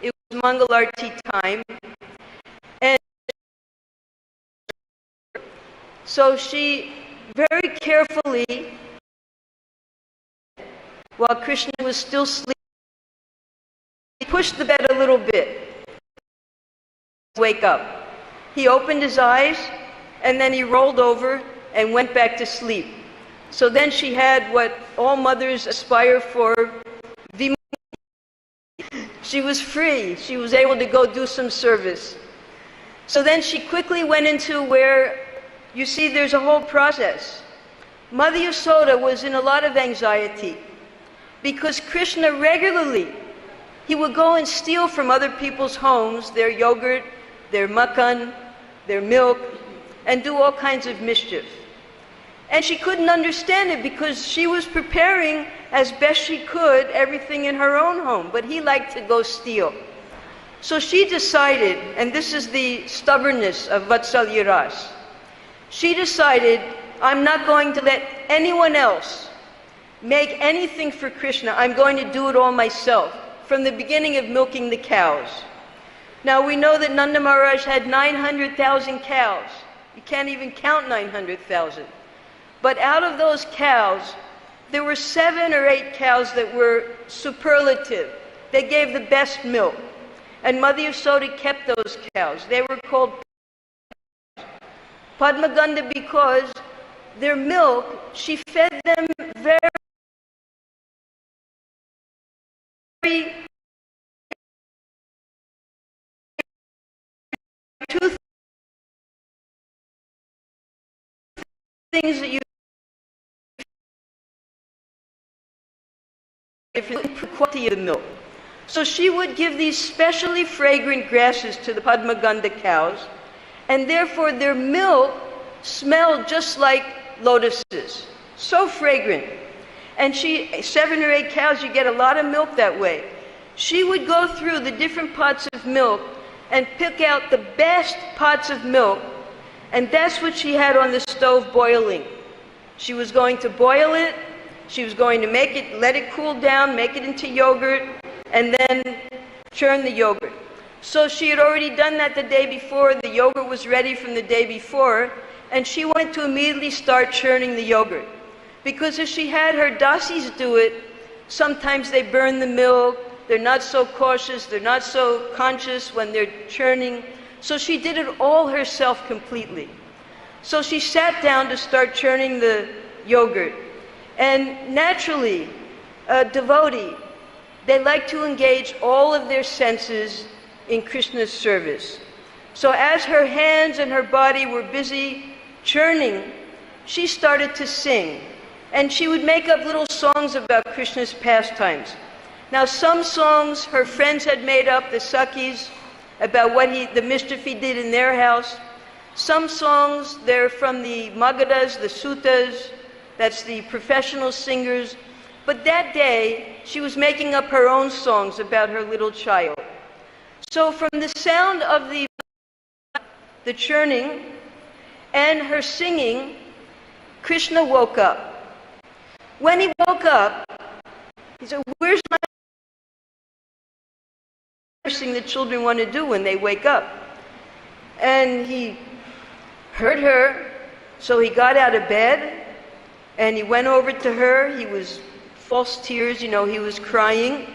It was Mangal Arati time. And so she very carefully, while Krishna was still sleeping, pushed the bed a little bit. Wake up. He opened his eyes, and then he rolled over and went back to sleep. So then she had what all mothers aspire for, vimukti. She was free. She was able to go do some service. So then she quickly went into where, you see, there's a whole process. Mother Yasoda was in a lot of anxiety because Krishna regularly, he would go and steal from other people's homes their yogurt, their makhan, their milk, and do all kinds of mischief. And she couldn't understand it because she was preparing as best she could everything in her own home, but he liked to go steal. So she decided, and this is the stubbornness of Vatsalya Ras, she decided, I'm not going to let anyone else make anything for Krishna. I'm going to do it all myself, from the beginning of milking the cows. Now we know that Nanda Maharaj had 900,000 cows. You can't even count 900,000. But out of those cows, there were 7 or 8 cows that were superlative. They gave the best milk. And Mother Yasoda kept those cows. They were called Padmaganda because their milk, she fed them very two things that you the quality of the milk. So she would give these specially fragrant grasses to the Padmaganda cows, and therefore their milk smelled just like lotuses. So fragrant. And 7 or 8 cows, you get a lot of milk that way. She would go through the different pots of milk and pick out the best pots of milk, and that's what she had on the stove boiling. She was going to boil it, she was going to make it, let it cool down, make it into yogurt, and then churn the yogurt. So she had already done that the day before, the yogurt was ready from the day before, and she wanted to immediately start churning the yogurt. Because if she had her dasis do it, sometimes they burn the milk, they're not so cautious, they're not so conscious when they're churning. So she did it all herself completely. So she sat down to start churning the yogurt. And naturally, a devotee, they like to engage all of their senses in Krishna's service. So as her hands and her body were busy churning, she started to sing. And she would make up little songs about Krishna's pastimes. Now some songs her friends had made up, the Sakhis, about the mischief he did in their house. Some songs, they're from the Magadas, the Suttas, that's the professional singers. But that day, she was making up her own songs about her little child. So from the sound of the churning and her singing, Krishna woke up. When he woke up, he said, where's my first thing that children want to do when they wake up? And he heard her, so he got out of bed and he went over to her. He was false tears, he was crying.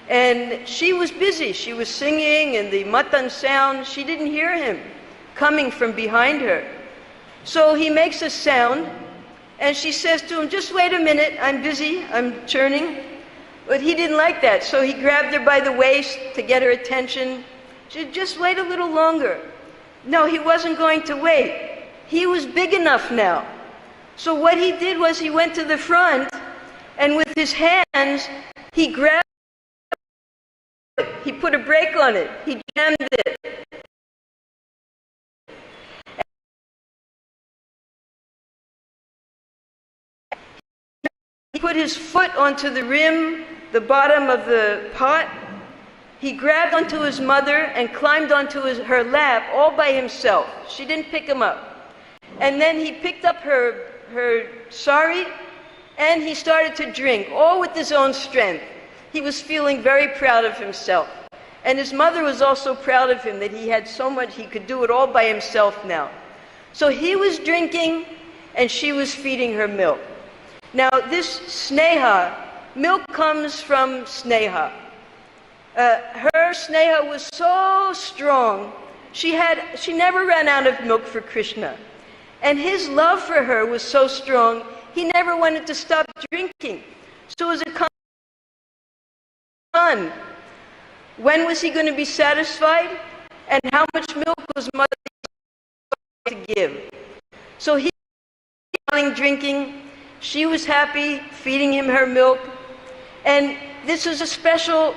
And she was busy. She was singing, and the matan sound, she didn't hear him coming from behind her. So he makes a sound, and she says to him, just wait a minute, I'm busy, I'm churning. But he didn't like that, so he grabbed her by the waist to get her attention. She said, just wait a little longer. No, he wasn't going to wait. He was big enough now. So what he did was he went to the front And with his hands, he grabbed it. He put a brake on it. He jammed it. He put his foot onto the rim, the bottom of the pot. He grabbed onto his mother and climbed onto her lap all by himself. She didn't pick him up. And then he picked up her sari and he started to drink, all with his own strength. He was feeling very proud of himself. And his mother was also proud of him that he had so much, he could do it all by himself now. So he was drinking and she was feeding her milk. Now this sneha, milk comes from sneha. Her sneha was so strong, she never ran out of milk for Krishna. And his love for her was so strong, he never wanted to stop drinking. So it was a con. When was he going to be satisfied? And how much milk was mother to give? So he was drinking. She was happy, feeding him her milk. And this is a special,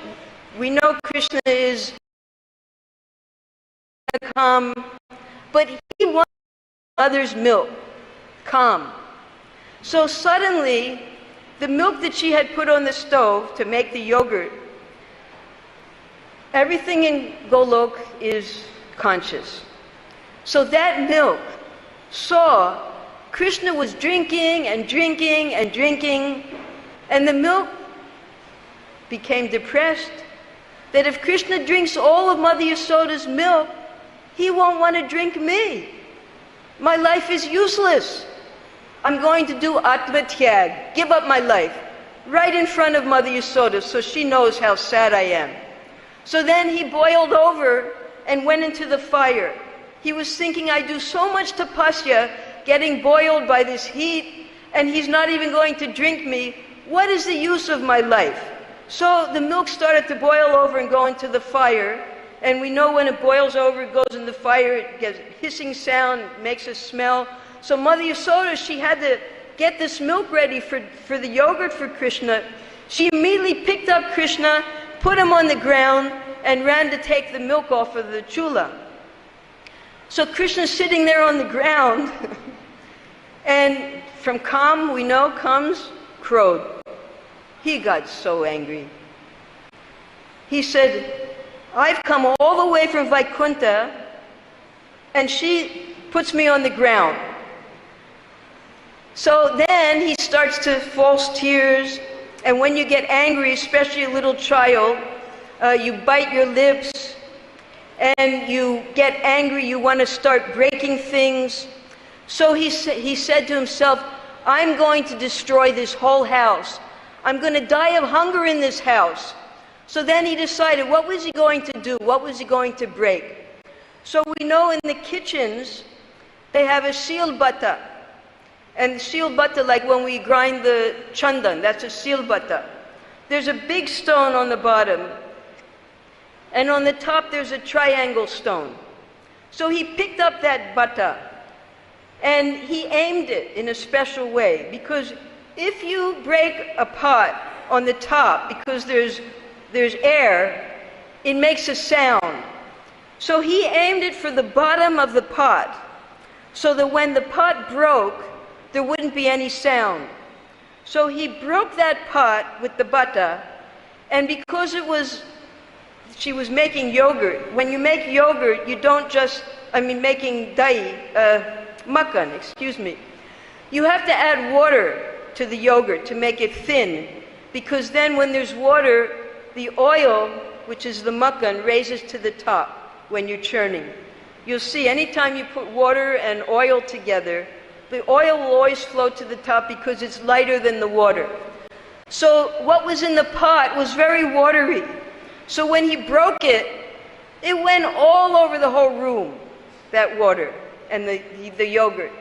we know Krishna is calm, but he wanted mother's milk, calm. So suddenly, the milk that she had put on the stove to make the yogurt, everything in Golok is conscious. So that milk saw Krishna was drinking and drinking and drinking, and the milk became depressed, that if Krishna drinks all of Mother Yasoda's milk, he won't want to drink me. My life is useless. I'm going to do Atma Tyag, give up my life, right in front of Mother Yasoda so she knows how sad I am. So then he boiled over and went into the fire. He was thinking, I do so much tapasya, getting boiled by this heat, and he's not even going to drink me. What is the use of my life? So the milk started to boil over and go into the fire. And we know when it boils over, it goes in the fire, it gets a hissing sound, makes a smell. So Mother Yasoda, she had to get this milk ready for the yogurt for Krishna. She immediately picked up Krishna, put him on the ground, and ran to take the milk off of the chula. So Krishna's sitting there on the ground, and from calm, we know, comes Krodh. He got so angry. He said, I've come all the way from Vaikuntha, and she puts me on the ground. So then he starts to false tears, and when you get angry, especially a little child, you bite your lips, and you get angry, you want to start breaking things. So he said to himself, I'm going to destroy this whole house. I'm going to die of hunger in this house. So then he decided, what was he going to do? What was he going to break? So we know in the kitchens, they have a seal bata. And the seal bata, like when we grind the chandan, that's a seal bata. There's a big stone on the bottom, and on the top there's a triangle stone. So he picked up that bata, and he aimed it in a special way, because if you break a pot on the top, because there's air, it makes a sound. So he aimed it for the bottom of the pot, so that when the pot broke, there wouldn't be any sound. So he broke that pot with the bata, and because she was making yogurt. When you make yogurt, you don't just, making makan, excuse me. You have to add water to the yogurt to make it thin, because then when there's water, the oil, which is the makan, raises to the top when you're churning. You'll see anytime you put water and oil together, the oil will always float to the top because it's lighter than the water. So what was in the pot was very watery. So when he broke it, it went all over the whole room, that water and the yogurt.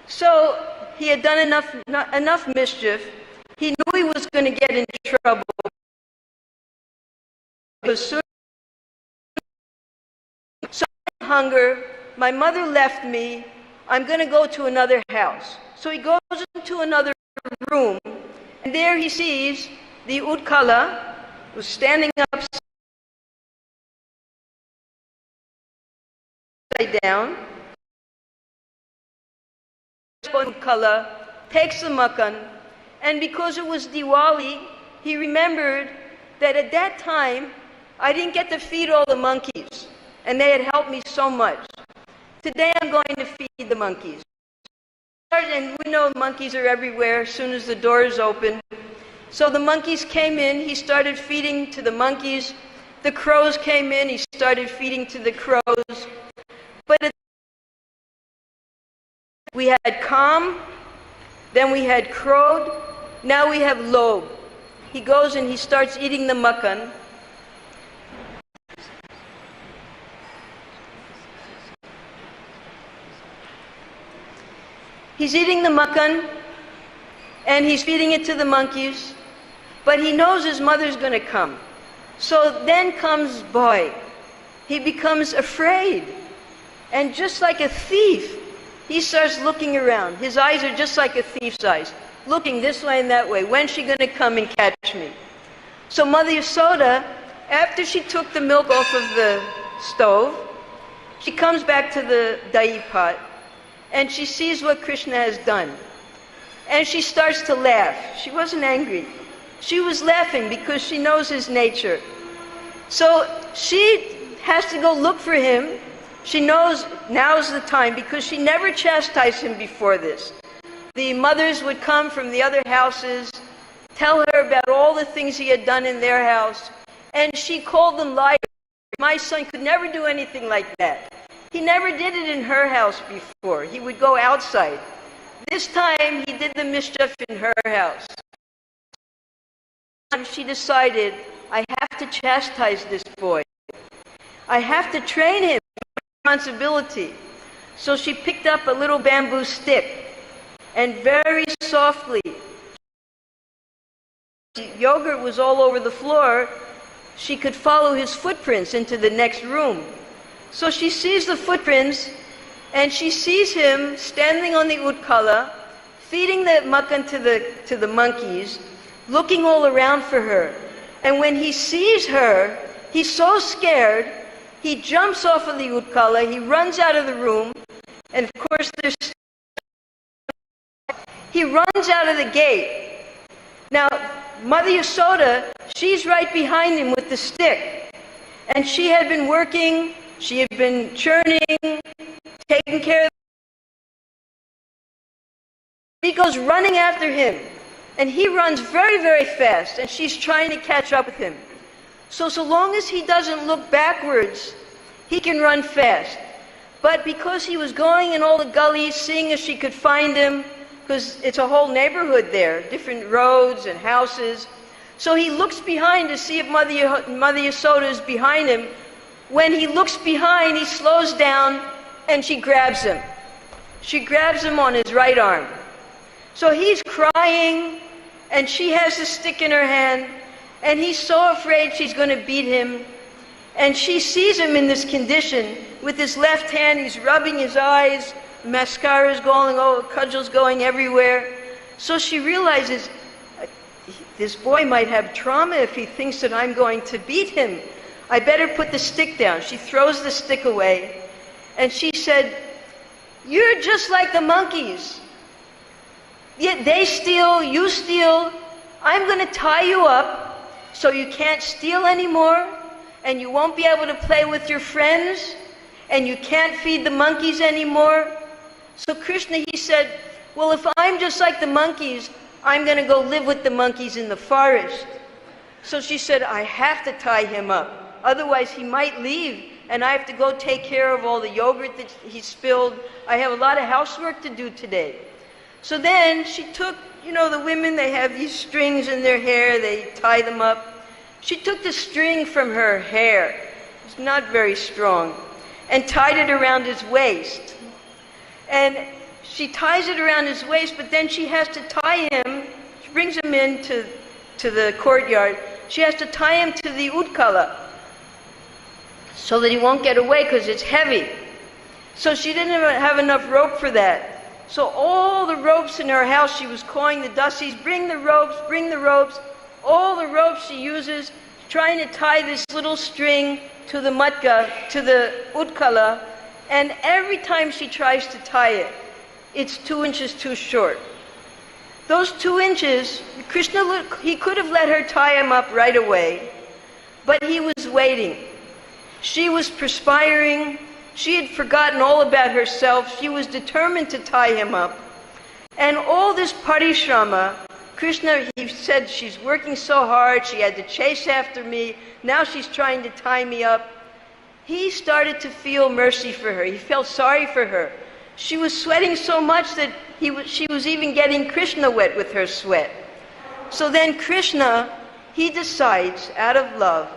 So he had done enough mischief. He knew he was going to get in trouble. So hunger, my mother left me, I'm going to go to another house. So he goes into another room, there he sees the Utkala was standing upside down. Utkala takes the makan, and because it was Diwali, he remembered that at that time I didn't get to feed all the monkeys, and they had helped me so much. Today I'm going to feed the monkeys. And we know monkeys are everywhere as soon as the doors open. So the monkeys came in, he started feeding to the monkeys. The crows came in, he started feeding to the crows. But we had calm, then we had crowed, now we have lob. He goes and he starts eating the makan. He's eating the makan, and he's feeding it to the monkeys, but he knows his mother's going to come. So then comes boy. He becomes afraid, and just like a thief, he starts looking around. His eyes are just like a thief's eyes, looking this way and that way. When's she going to come and catch me? So Mother Yasoda, after she took the milk off of the stove, she comes back to the dahi pot, and she sees what Krishna has done. And she starts to laugh. She wasn't angry. She was laughing because she knows his nature. So she has to go look for him. She knows now's the time because she never chastised him before this. The mothers would come from the other houses, tell her about all the things he had done in their house, and she called them liars. My son could never do anything like that. He never did it in her house before. He would go outside. This time, he did the mischief in her house. She decided, I have to chastise this boy. I have to train him for responsibility. So she picked up a little bamboo stick, and very softly, yogurt was all over the floor, she could follow his footprints into the next room. So she sees the footprints, and she sees him standing on the Utkala, feeding the makan to the monkeys, looking all around for her. And when he sees her, he's so scared, he jumps off of the Utkala, he runs out of the room, and of course he runs out of the gate. Now, Mother Yasoda, she's right behind him with the stick. And she had been working, she had been churning, taking care of. He goes running after him. And he runs very, very fast. And she's trying to catch up with him. So long as he doesn't look backwards, he can run fast. But because he was going in all the gullies, seeing if she could find him, because it's a whole neighborhood there, different roads and houses. So he looks behind to see if Mother Yasoda is behind him. When he looks behind, he slows down and she grabs him. She grabs him on his right arm. So he's crying and she has the stick in her hand and he's so afraid she's going to beat him. And she sees him in this condition. With his left hand, he's rubbing his eyes, mascara's going, cudgel's going everywhere. So she realizes, this boy might have trauma if he thinks that I'm going to beat him. I better put the stick down. She throws the stick away. And she said, you're just like the monkeys. Yet they steal, you steal. I'm going to tie you up so you can't steal anymore. And you won't be able to play with your friends. And you can't feed the monkeys anymore. So Krishna, he said, well, if I'm just like the monkeys, I'm going to go live with the monkeys in the forest. So she said, I have to tie him up. Otherwise, he might leave, and I have to go take care of all the yogurt that he spilled. I have a lot of housework to do today. So then she took, the women, they have these strings in their hair, they tie them up. She took the string from her hair, it's not very strong, and tied it around his waist. And she ties it around his waist, but then she has to tie him, she brings him into the courtyard, she has to tie him to the Utkala, so that he won't get away because it's heavy. So she didn't have enough rope for that. So all the ropes in her house, she was calling the Dasis, bring the ropes, bring the ropes. All the ropes she uses, trying to tie this little string to the matka, to the utkala, and every time she tries to tie it, it's 2 inches too short. Those 2 inches, Krishna, he could have let her tie him up right away, but he was waiting. She was perspiring. She had forgotten all about herself. She was determined to tie him up. And all this parishrama, Krishna, he said, she's working so hard, she had to chase after me, now she's trying to tie me up. He started to feel mercy for her. He felt sorry for her. She was sweating so much that she was even getting Krishna wet with her sweat. So then Krishna, he decides, out of love,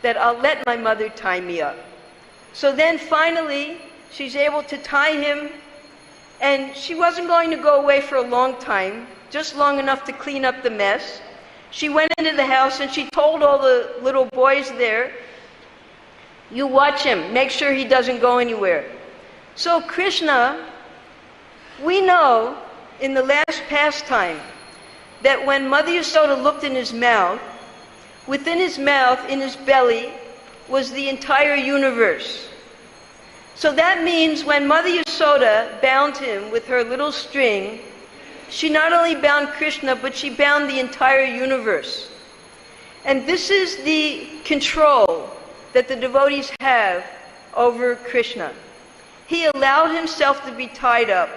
that I'll let my mother tie me up. So then finally, she's able to tie him, and she wasn't going to go away for a long time, just long enough to clean up the mess. She went into the house and she told all the little boys there, you watch him, make sure he doesn't go anywhere. So Krishna, we know in the last pastime that when Mother Yasoda looked in his mouth, within his mouth, in his belly, was the entire universe. So that means when Mother Yasoda bound him with her little string, she not only bound Krishna, but she bound the entire universe. And this is the control that the devotees have over Krishna. He allowed himself to be tied up.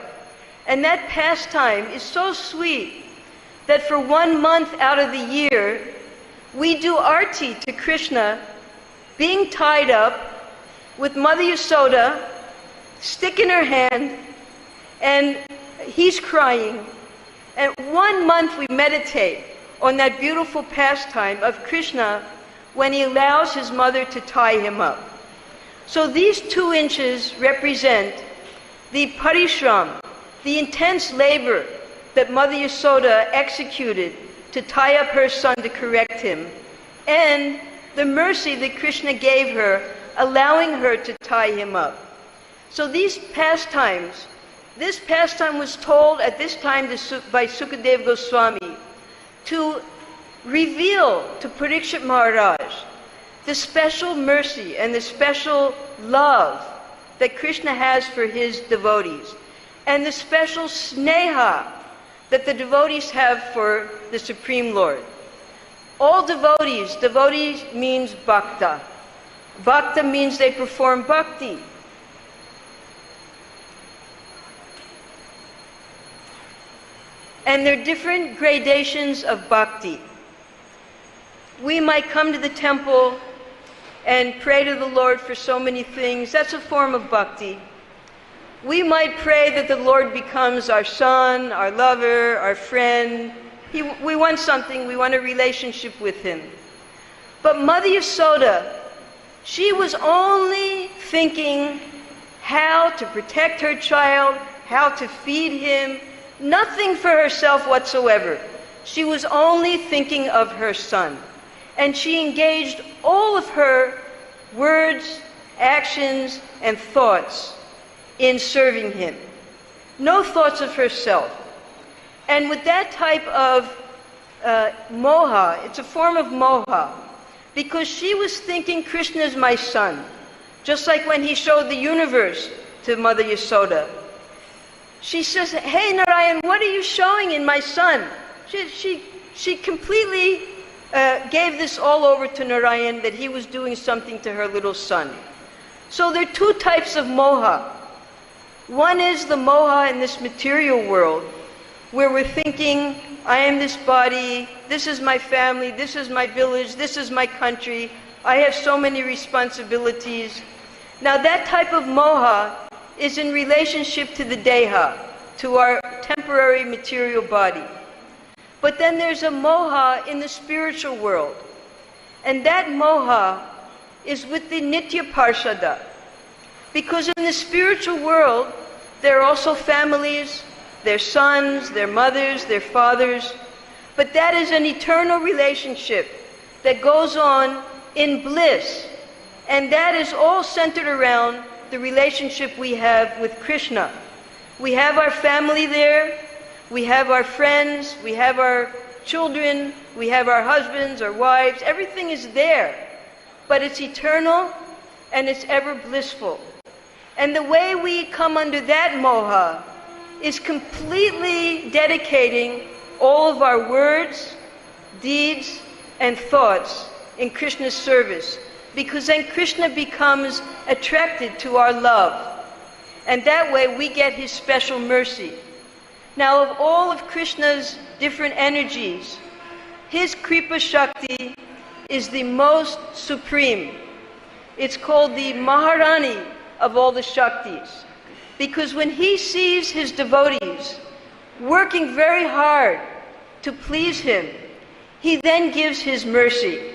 And that pastime is so sweet that for 1 month out of the year, we do Arati to Krishna, being tied up with Mother Yasoda, stick in her hand, and he's crying. And 1 month we meditate on that beautiful pastime of Krishna when he allows his mother to tie him up. So these 2 inches represent the parishram, the intense labor that Mother Yasoda executed to tie up her son to correct him, and the mercy that Krishna gave her, allowing her to tie him up. So these pastimes, this pastime was told at this time by Sukadeva Goswami to reveal to Parikshit Maharaj the special mercy and the special love that Krishna has for his devotees, and the special sneha that the devotees have for the Supreme Lord. All devotees means bhakta. Bhakta means they perform bhakti. And there are different gradations of bhakti. We might come to the temple and pray to the Lord for so many things. That's a form of bhakti. We might pray that the Lord becomes our son, our lover, our friend. We want something, we want a relationship with him. But Mother Yasoda, she was only thinking how to protect her child, how to feed him, nothing for herself whatsoever. She was only thinking of her son. And she engaged all of her words, actions, and thoughts in serving him. No thoughts of herself. And with that type of moha, it's a form of moha, because she was thinking Krishna is my son. Just like when he showed the universe to Mother Yasoda. She says, hey Narayan, what are you showing in my son? She completely gave this all over to Narayan, that he was doing something to her little son. So there are 2 types of moha. One is the moha in this material world, where we're thinking, I am this body, this is my family, this is my village, this is my country, I have so many responsibilities. Now that type of moha is in relationship to the deha, to our temporary material body. But then there's a moha in the spiritual world. And that moha is with the Nitya Parshada. Because in the spiritual world, there are also families, their sons, their mothers, their fathers. But that is an eternal relationship that goes on in bliss. And that is all centered around the relationship we have with Krishna. We have our family there, we have our friends, we have our children, we have our husbands, our wives, everything is there. But it's eternal and it's ever blissful. And the way we come under that moha is completely dedicating all of our words, deeds, and thoughts in Krishna's service, because then Krishna becomes attracted to our love. And that way we get his special mercy. Now, of all of Krishna's different energies, his Kripa Shakti is the most supreme. It's called the Maharani of all the Shaktis. Because when he sees his devotees working very hard to please him, he then gives his mercy.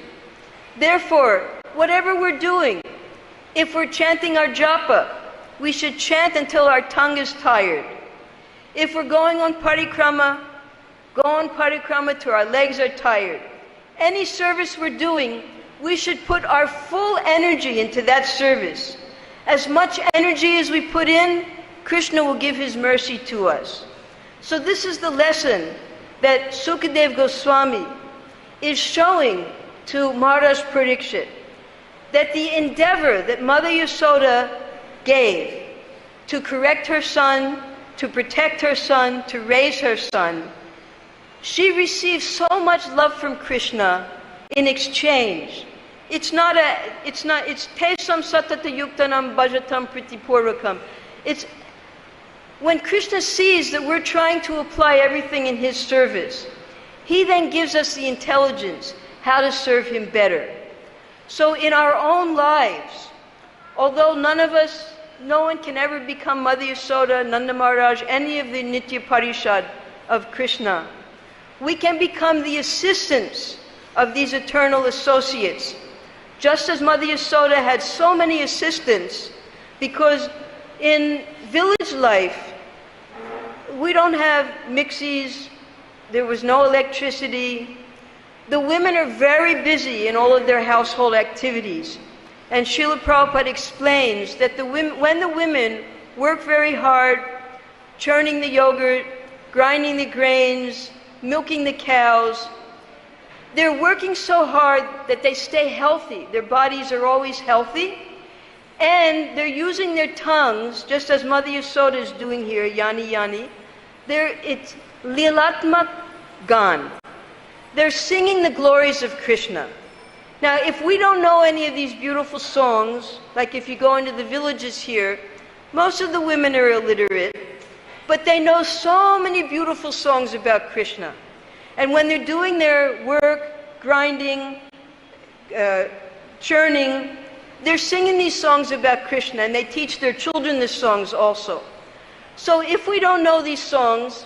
Therefore, whatever we're doing, if we're chanting our japa, we should chant until our tongue is tired. If we're going on parikrama, go on parikrama till our legs are tired. Any service we're doing, we should put our full energy into that service. As much energy as we put in, Krishna will give his mercy to us. So this is the lesson that Sukadev Goswami is showing to Maharaj Parikshit, that the endeavor that Mother Yasoda gave to correct her son, to protect her son, to raise her son, she received so much love from Krishna in exchange. It's tesam satata yuktanam bhajatam pritipurvakam. It's when Krishna sees that we're trying to apply everything in his service, he then gives us the intelligence how to serve him better. So in our own lives, although no one can ever become Mother Yasoda, Nanda Maharaj, any of the Nitya Parishad of Krishna, we can become the assistants of these eternal associates. Just as Mother Yasoda had so many assistants, because in village life, we don't have mixies, there was no electricity. The women are very busy in all of their household activities. And Srila Prabhupada explains that when the women work very hard, churning the yogurt, grinding the grains, milking the cows, they're working so hard that they stay healthy. Their bodies are always healthy. And they're using their tongues, just as Mother Yasoda is doing here, Yani Yani. It's Lilatmak Gan. They're singing the glories of Krishna. Now, if we don't know any of these beautiful songs, like if you go into the villages here, most of the women are illiterate, but they know so many beautiful songs about Krishna. And when they're doing their work, grinding, churning, they're singing these songs about Krishna, and they teach their children these songs also. So if we don't know these songs,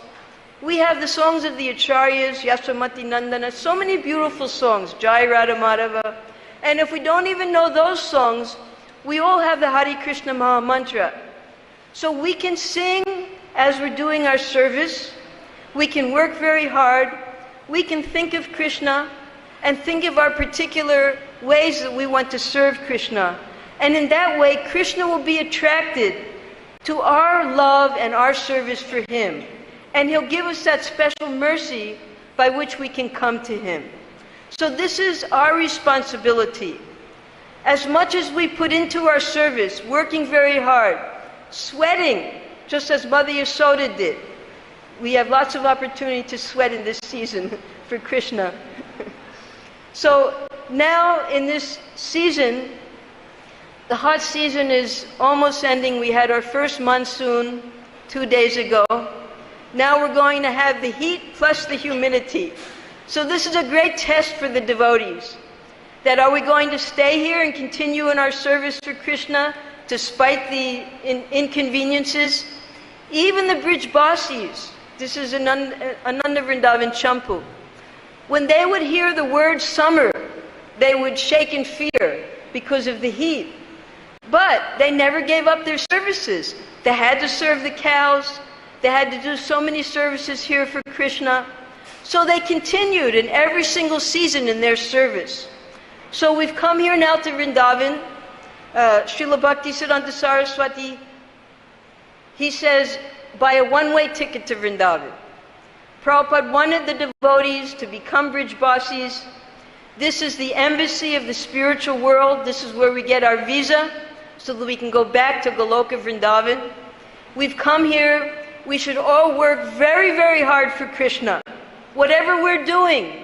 we have the songs of the Acharyas, Yasomati Nandana, so many beautiful songs, Jai Radha Madhava. And if we don't even know those songs, we all have the Hare Krishna Maha Mantra. So we can sing as we're doing our service, we can work very hard, we can think of Krishna and think of our particular ways that we want to serve Krishna. And in that way, Krishna will be attracted to our love and our service for him. And he'll give us that special mercy by which we can come to him. So this is our responsibility. As much as we put into our service, working very hard, sweating, just as Mother Yasoda did. We have lots of opportunity to sweat in this season for Krishna. So now in this season, the hot season is almost ending. We had our first monsoon 2 days ago. Now we're going to have the heat plus the humidity. So this is a great test for the devotees. That are we going to stay here and continue in our service for Krishna despite the inconveniences? Even the Brijbasis, this is Ananda Vrindavan Champu, when they would hear the word summer, they would shake in fear because of the heat. But they never gave up their services. They had to serve the cows. They had to do so many services here for Krishna. So they continued in every single season in their service. So we've come here now to Vrindavan. Srila Bhaktisiddhanta Saraswati, he says, buy a one-way ticket to Vrindavan. Prabhupada wanted the devotees to become Brij Basis. This is the embassy of the spiritual world. This is where we get our visa so that we can go back to Goloka Vrindavan. We've come here. We should all work very, very hard for Krishna. Whatever we're doing,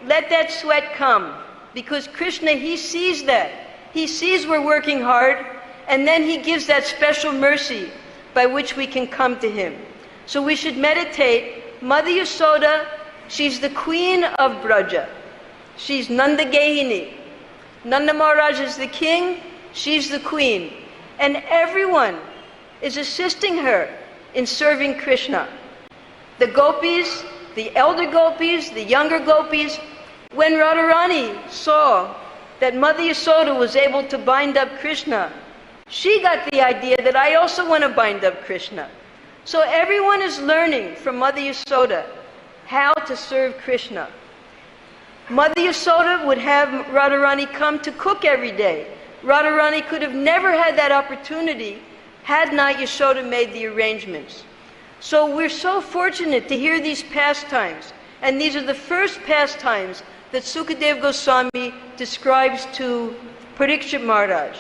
let that sweat come. Because Krishna, He sees that. He sees we're working hard, and then He gives that special mercy by which we can come to Him. So we should meditate. Mother Yasoda, she's the queen of Braja. She's Nanda Gehini. Nanda Maharaj is the king, she's the queen. And everyone is assisting her in serving Krishna. The gopis, the elder gopis, the younger gopis. When Radharani saw that Mother Yasoda was able to bind up Krishna, she got the idea that I also want to bind up Krishna. So everyone is learning from Mother Yasoda how to serve Krishna. Mother Yasoda would have Radharani come to cook every day. Radharani could have never had that opportunity had not Yasoda made the arrangements. So we're so fortunate to hear these pastimes. And these are the first pastimes that Sukadeva Goswami describes to Parikshit Maharaj.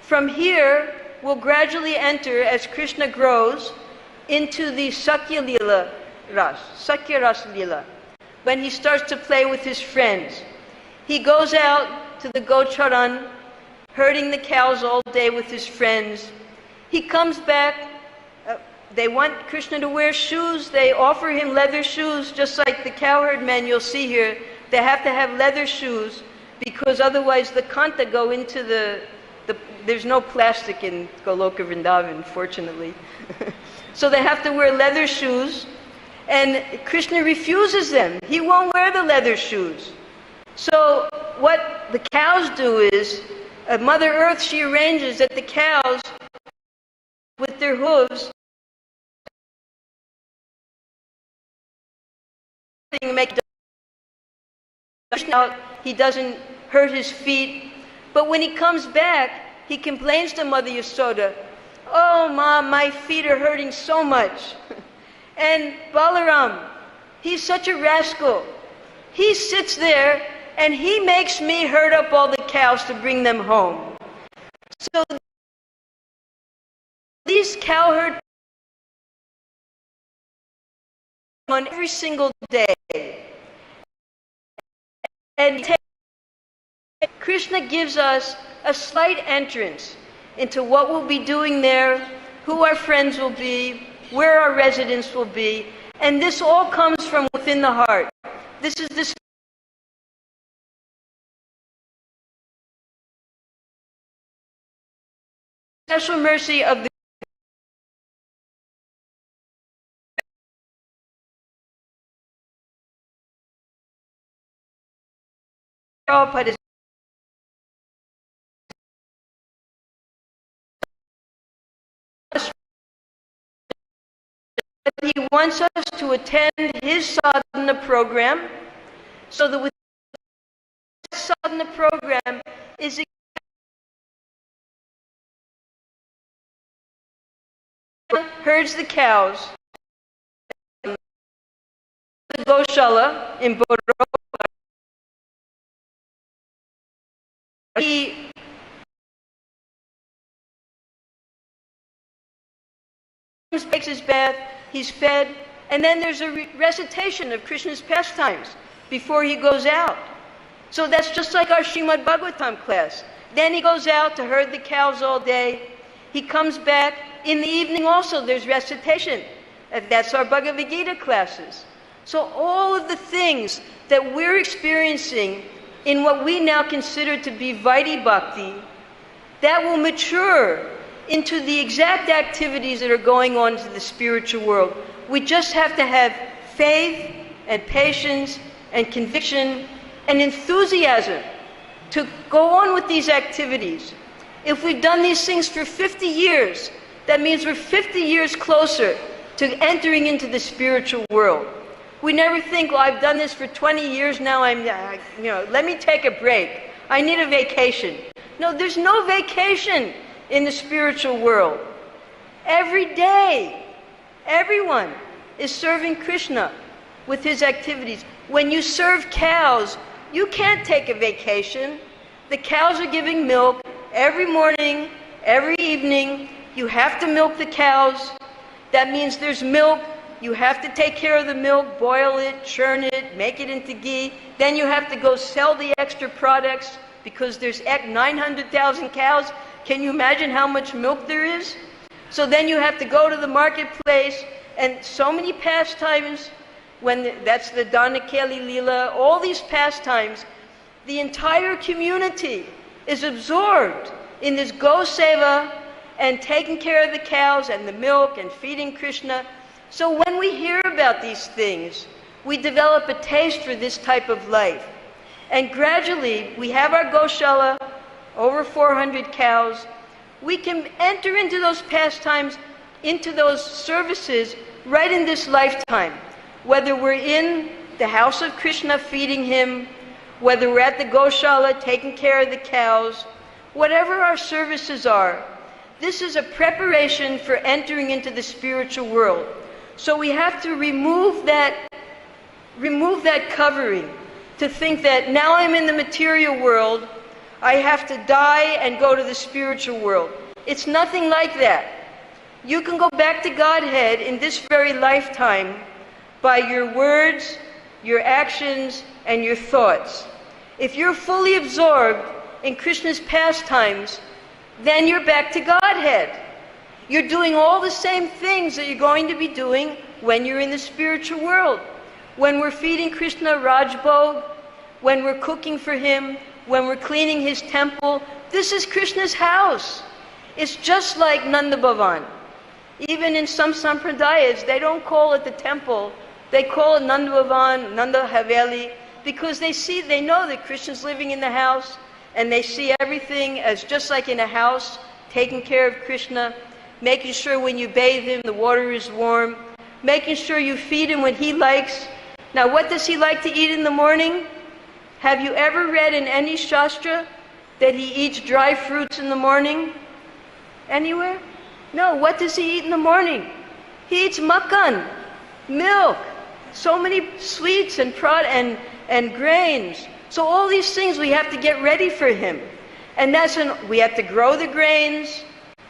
From here, we'll gradually enter, as Krishna grows, into the Sakya Lila Ras, Sakya Ras Lila, when he starts to play with his friends. He goes out to the Gocharan, herding the cows all day with his friends. He comes back. They want Krishna to wear shoes. They offer him leather shoes, just like the cowherd men you'll see here. They have to have leather shoes because otherwise the kanta go into there's no plastic in Goloka Vrindavan, fortunately. So they have to wear leather shoes, and Krishna refuses them. He won't wear the leather shoes. So what the cows do is, Mother Earth, she arranges that the cows, with their hooves, make out he doesn't hurt his feet. But when he comes back, he complains to Mother Yasoda, "Oh, Mom, my feet are hurting so much." And Balaram, he's such a rascal. He sits there and he makes me herd up all the cows to bring them home. So these cowherd on every single day. And Krishna gives us a slight entrance into what we'll be doing there, who our friends will be, where our residence will be, and this all comes from within the heart. This is the special mercy of the Prabhupada. He wants us to attend his sadhana program, so that with the sadhana program is herds the cows, the Goshala in Borough. He takes his bath, he's fed, and then there's a recitation of Krishna's pastimes before he goes out. So that's just like our Srimad Bhagvatam class. Then he goes out to herd the cows all day. He comes back. In the evening also there's recitation. That's our Bhagavad-Gita classes. So all of the things that we're experiencing in what we now consider to be Vaidhi Bhakti, that will mature into the exact activities that are going on in the spiritual world. We just have to have faith and patience and conviction and enthusiasm to go on with these activities. If we've done these things for 50 years, that means we're 50 years closer to entering into the spiritual world. We never think, well, I've done this for 20 years now, let me take a break. I need a vacation. No, there's no vacation in the spiritual world. Every day Everyone is serving Krishna with his activities. When you serve cows, you can't take a vacation. The cows are giving milk every morning, every evening. You have to milk the cows. That means there's milk. You have to take care of the milk, boil it, churn it, make it into ghee. Then you have to go sell the extra products because there's 900,000 cows. Can you imagine how much milk there is? So then you have to go to the marketplace, and so many pastimes, that's the Danakeli Leela, all these pastimes, the entire community is absorbed in this Go Seva and taking care of the cows and the milk and feeding Krishna. So when we hear about these things, we develop a taste for this type of life. And gradually, we have our Goshala, over 400 cows. We can enter into those pastimes, into those services right in this lifetime. Whether we're in the house of Krishna feeding him, whether we're at the Goshala taking care of the cows, whatever our services are, this is a preparation for entering into the spiritual world. So we have to remove that covering, to think that now I'm in the material world, I have to die and go to the spiritual world. It's nothing like that. You can go back to Godhead in this very lifetime by your words, your actions, and your thoughts. If you're fully absorbed in Krishna's pastimes, then you're back to Godhead. You're doing all the same things that you're going to be doing when you're in the spiritual world. When we're feeding Krishna Rajbhog, when we're cooking for him, when we're cleaning his temple, this is Krishna's house. It's just like Nanda Bhavan. Even in some sampradayas, they don't call it the temple. They call it Nanda Bhavan, Nanda Haveli, because they know that Krishna's living in the house, and they see everything as just like in a house, taking care of Krishna, making sure when you bathe him, the water is warm, making sure you feed him when he likes. Now, what does he like to eat in the morning? Have you ever read in any Shastra that he eats dry fruits in the morning? Anywhere? No, what does he eat in the morning? He eats makan, milk, so many sweets and grains. So all these things we have to get ready for him. And we have to grow the grains,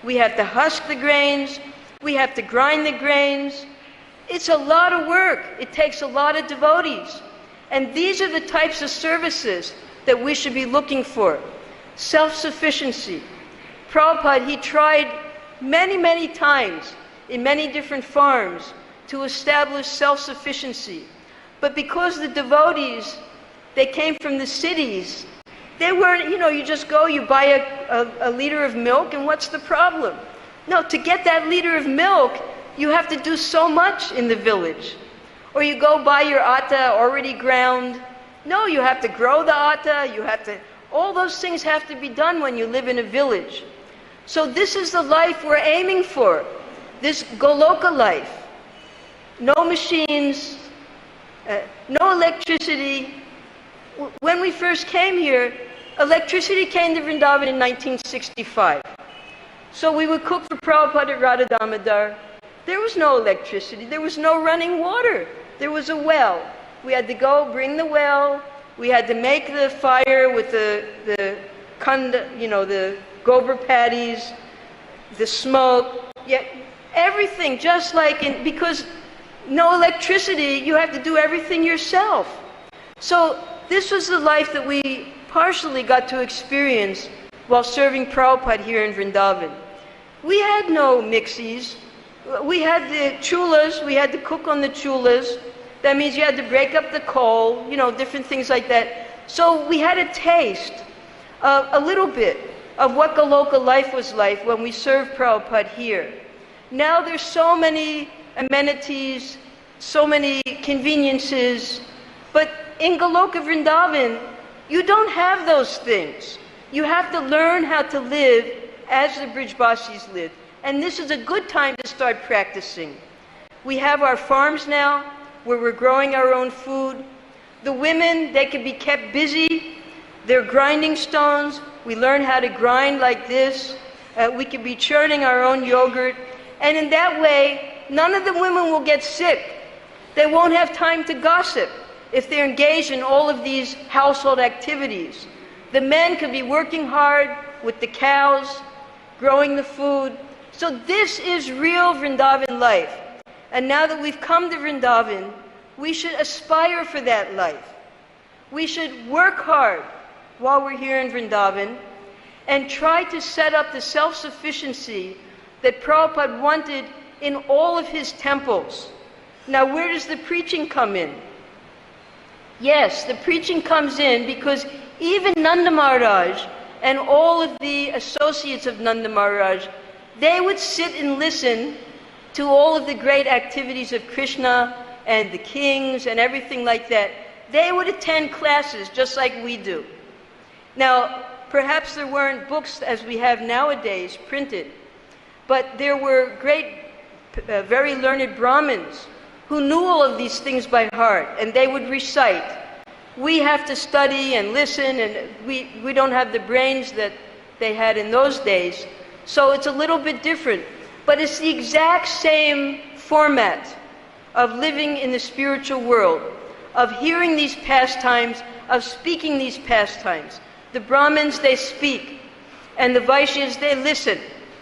we have to husk the grains, we have to grind the grains. It's a lot of work. It takes a lot of devotees. And these are the types of services that we should be looking for. Self-sufficiency. Prabhupada, he tried many, many times in many different farms to establish self-sufficiency. But because the devotees, they came from the cities, they weren't, you just go, you buy a liter of milk, and what's the problem? No, to get that liter of milk, you have to do so much in the village. Or you go buy your atta already ground. No, you have to grow the atta, all those things have to be done when you live in a village. So this is the life we're aiming for, this Goloka life. No machines, no electricity. When we first came here, electricity came to Vrindavan in 1965. So we would cook for Prabhupada at Radha Damodar. There was no electricity, there was no running water. There was a well. We had to go bring the well. We had to make the fire with the kanda, the gobar patties, the smoke. Yet everything, just like because no electricity, you have to do everything yourself. So this was the life that we partially got to experience while serving Prabhupada here in Vrindavan. We had no mixies. We had the chulas, we had to cook on the chulas. That means you had to break up the coal, different things like that. So we had a taste, a little bit, of what Goloka life was like when we served Prabhupada here. Now there's so many amenities, so many conveniences, but in Goloka Vrindavan, you don't have those things. You have to learn how to live as the Brijbasis live. And this is a good time to start practicing. We have our farms now where we're growing our own food. The women, they can be kept busy. They're grinding stones. We learn how to grind like this. We could be churning our own yogurt. And in that way, none of the women will get sick. They won't have time to gossip if they're engaged in all of these household activities. The men could be working hard with the cows, growing the food. So this is real Vrindavan life. And now that we've come to Vrindavan, we should aspire for that life. We should work hard while we're here in Vrindavan and try to set up the self-sufficiency that Prabhupada wanted in all of his temples. Now, where does the preaching come in? Yes, the preaching comes in because even Nanda Maharaj and all of the associates of Nanda Maharaj, they would sit and listen to all of the great activities of Krishna and the kings and everything like that. They would attend classes just like we do. Now, perhaps there weren't books as we have nowadays printed, but there were great, very learned Brahmins who knew all of these things by heart, and they would recite. We have to study and listen, and we don't have the brains that they had in those days, so it's a little bit different. But it's the exact same format of living in the spiritual world, of hearing these pastimes, of speaking these pastimes. The Brahmins, they speak, and the Vaishyas, they listen,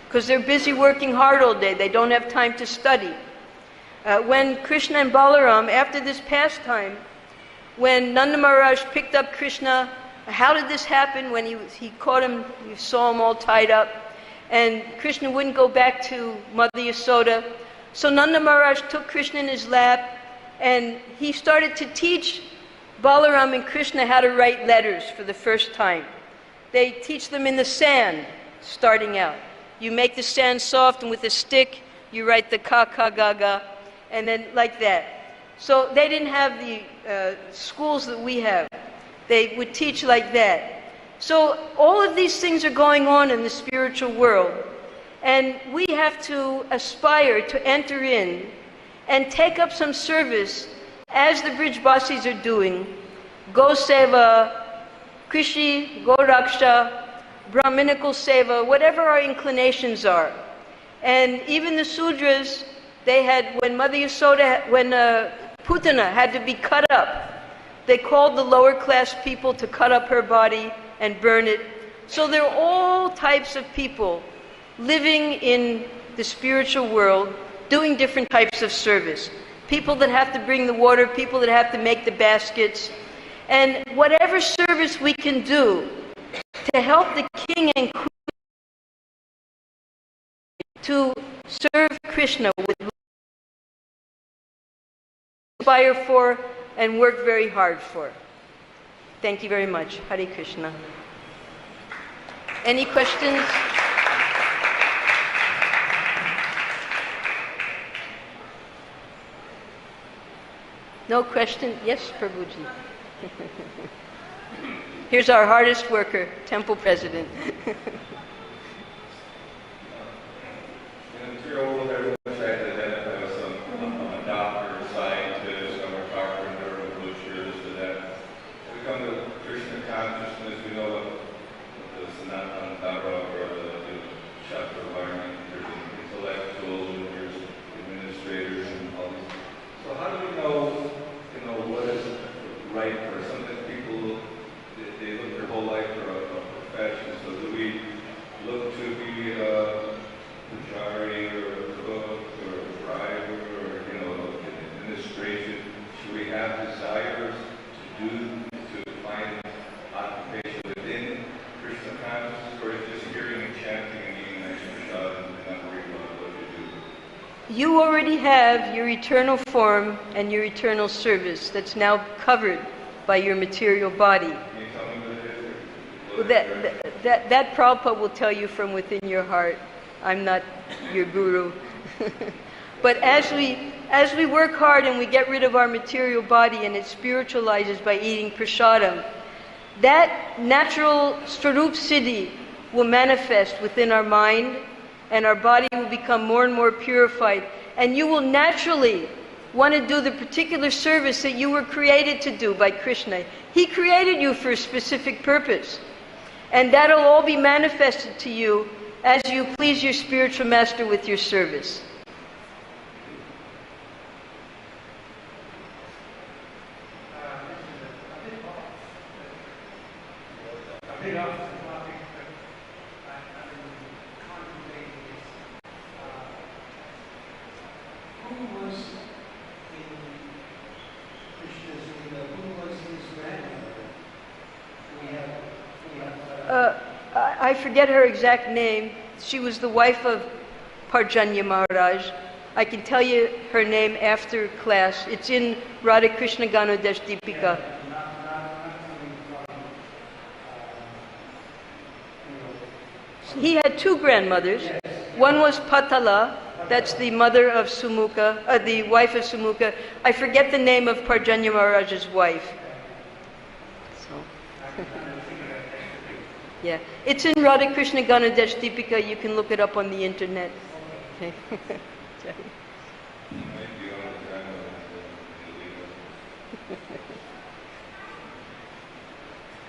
because they're busy working hard all day. They don't have time to study. When Krishna and Balaram, after this pastime, when Nanda Maharaj picked up Krishna, how did this happen? When he caught him, you saw him all tied up, and Krishna wouldn't go back to Mother Yasoda. So Nanda Maharaj took Krishna in his lap, and he started to teach Balaram and Krishna how to write letters for the first time. They teach them in the sand, starting out. You make the sand soft, and with a stick, you write the ka, ka, ga, ga, and then like that. So they didn't have the schools that we have. They would teach like that. So all of these things are going on in the spiritual world. And we have to aspire to enter in and take up some service as the Brijbasis are doing. Go Seva, Krishi, Go Raksha, Brahminical Seva, whatever our inclinations are. And even the Sudras, they had, when Mother Yasoda, when Putana had to be cut up, they called the lower class people to cut up her body and burn it. So there are all types of people living in the spiritual world, doing different types of service. People that have to bring the water, people that have to make the baskets. And whatever service we can do to help the king and queen to serve Krishna with love, aspire for and work very hard for. Thank you very much. Hare Krishna. Any questions? No question? Yes, Prabhuji. Here's our hardest worker, temple president. You already have your eternal form and your eternal service that's now covered by your material body. Well, that Prabhupada will tell you from within your heart. I'm not your guru. But as we work hard and we get rid of our material body and it spiritualizes by eating prasadam, that natural Swarup Siddhi will manifest within our mind, and our body will become more and more purified. And you will naturally want to do the particular service that you were created to do by Krishna. He created you for a specific purpose. And that'll all be manifested to you as you please your spiritual master with your service. off the topic, but I've been contemplating this. Who was in Krishna's Lila? Who was his grandmother? I forget her exact name. She was the wife of Parjanya Maharaj. I can tell you her name after class. It's in Radha Krishna Ganodesh Deepika. He had two grandmothers. One was Patala, that's the mother of Sumukha, the wife of Sumukha. I forget the name of Parjanya Maharaj's wife. So. Yeah, it's in Radha Krishna Ganodesh Deepika. You can look it up on the internet. Okay.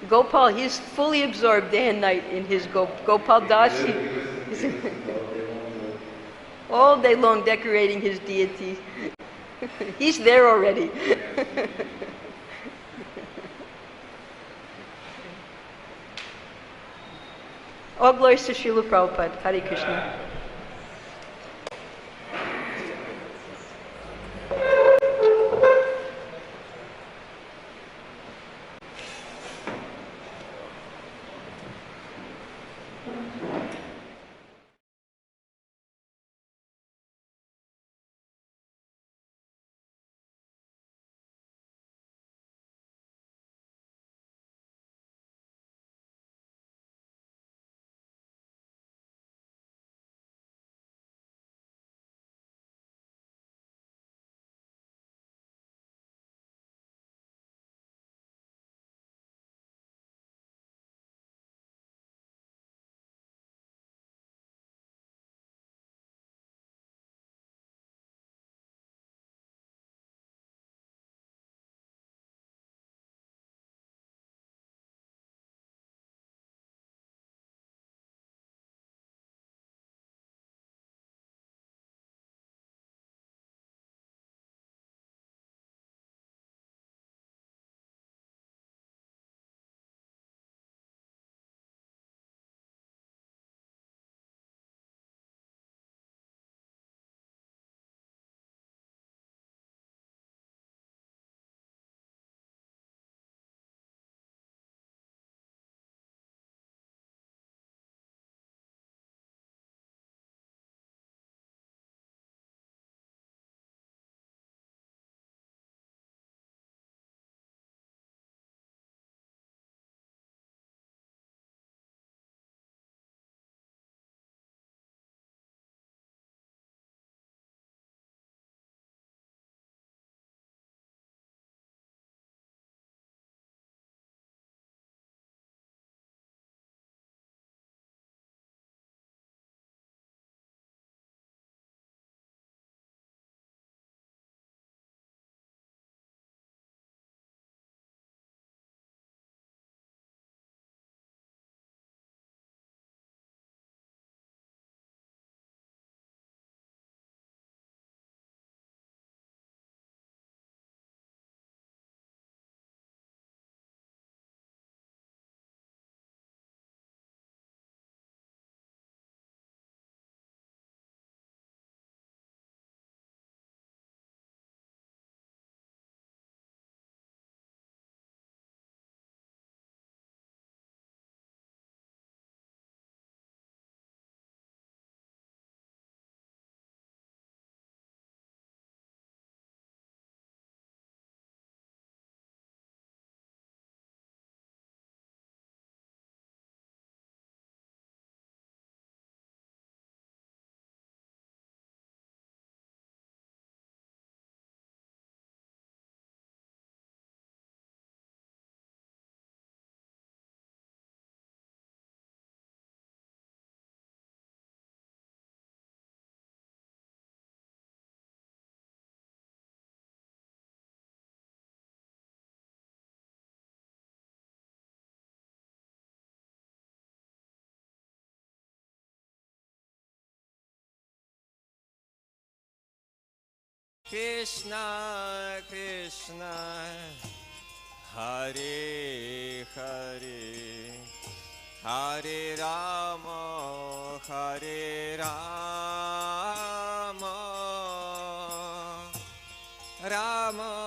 Gopal, he's fully absorbed day and night in his Gopal Das. All day long decorating his deity. He's there already. All glories to Srila Prabhupada. Hare Krishna. Krishna Krishna Hare Hare Hare Rama, Hare Rama, Rama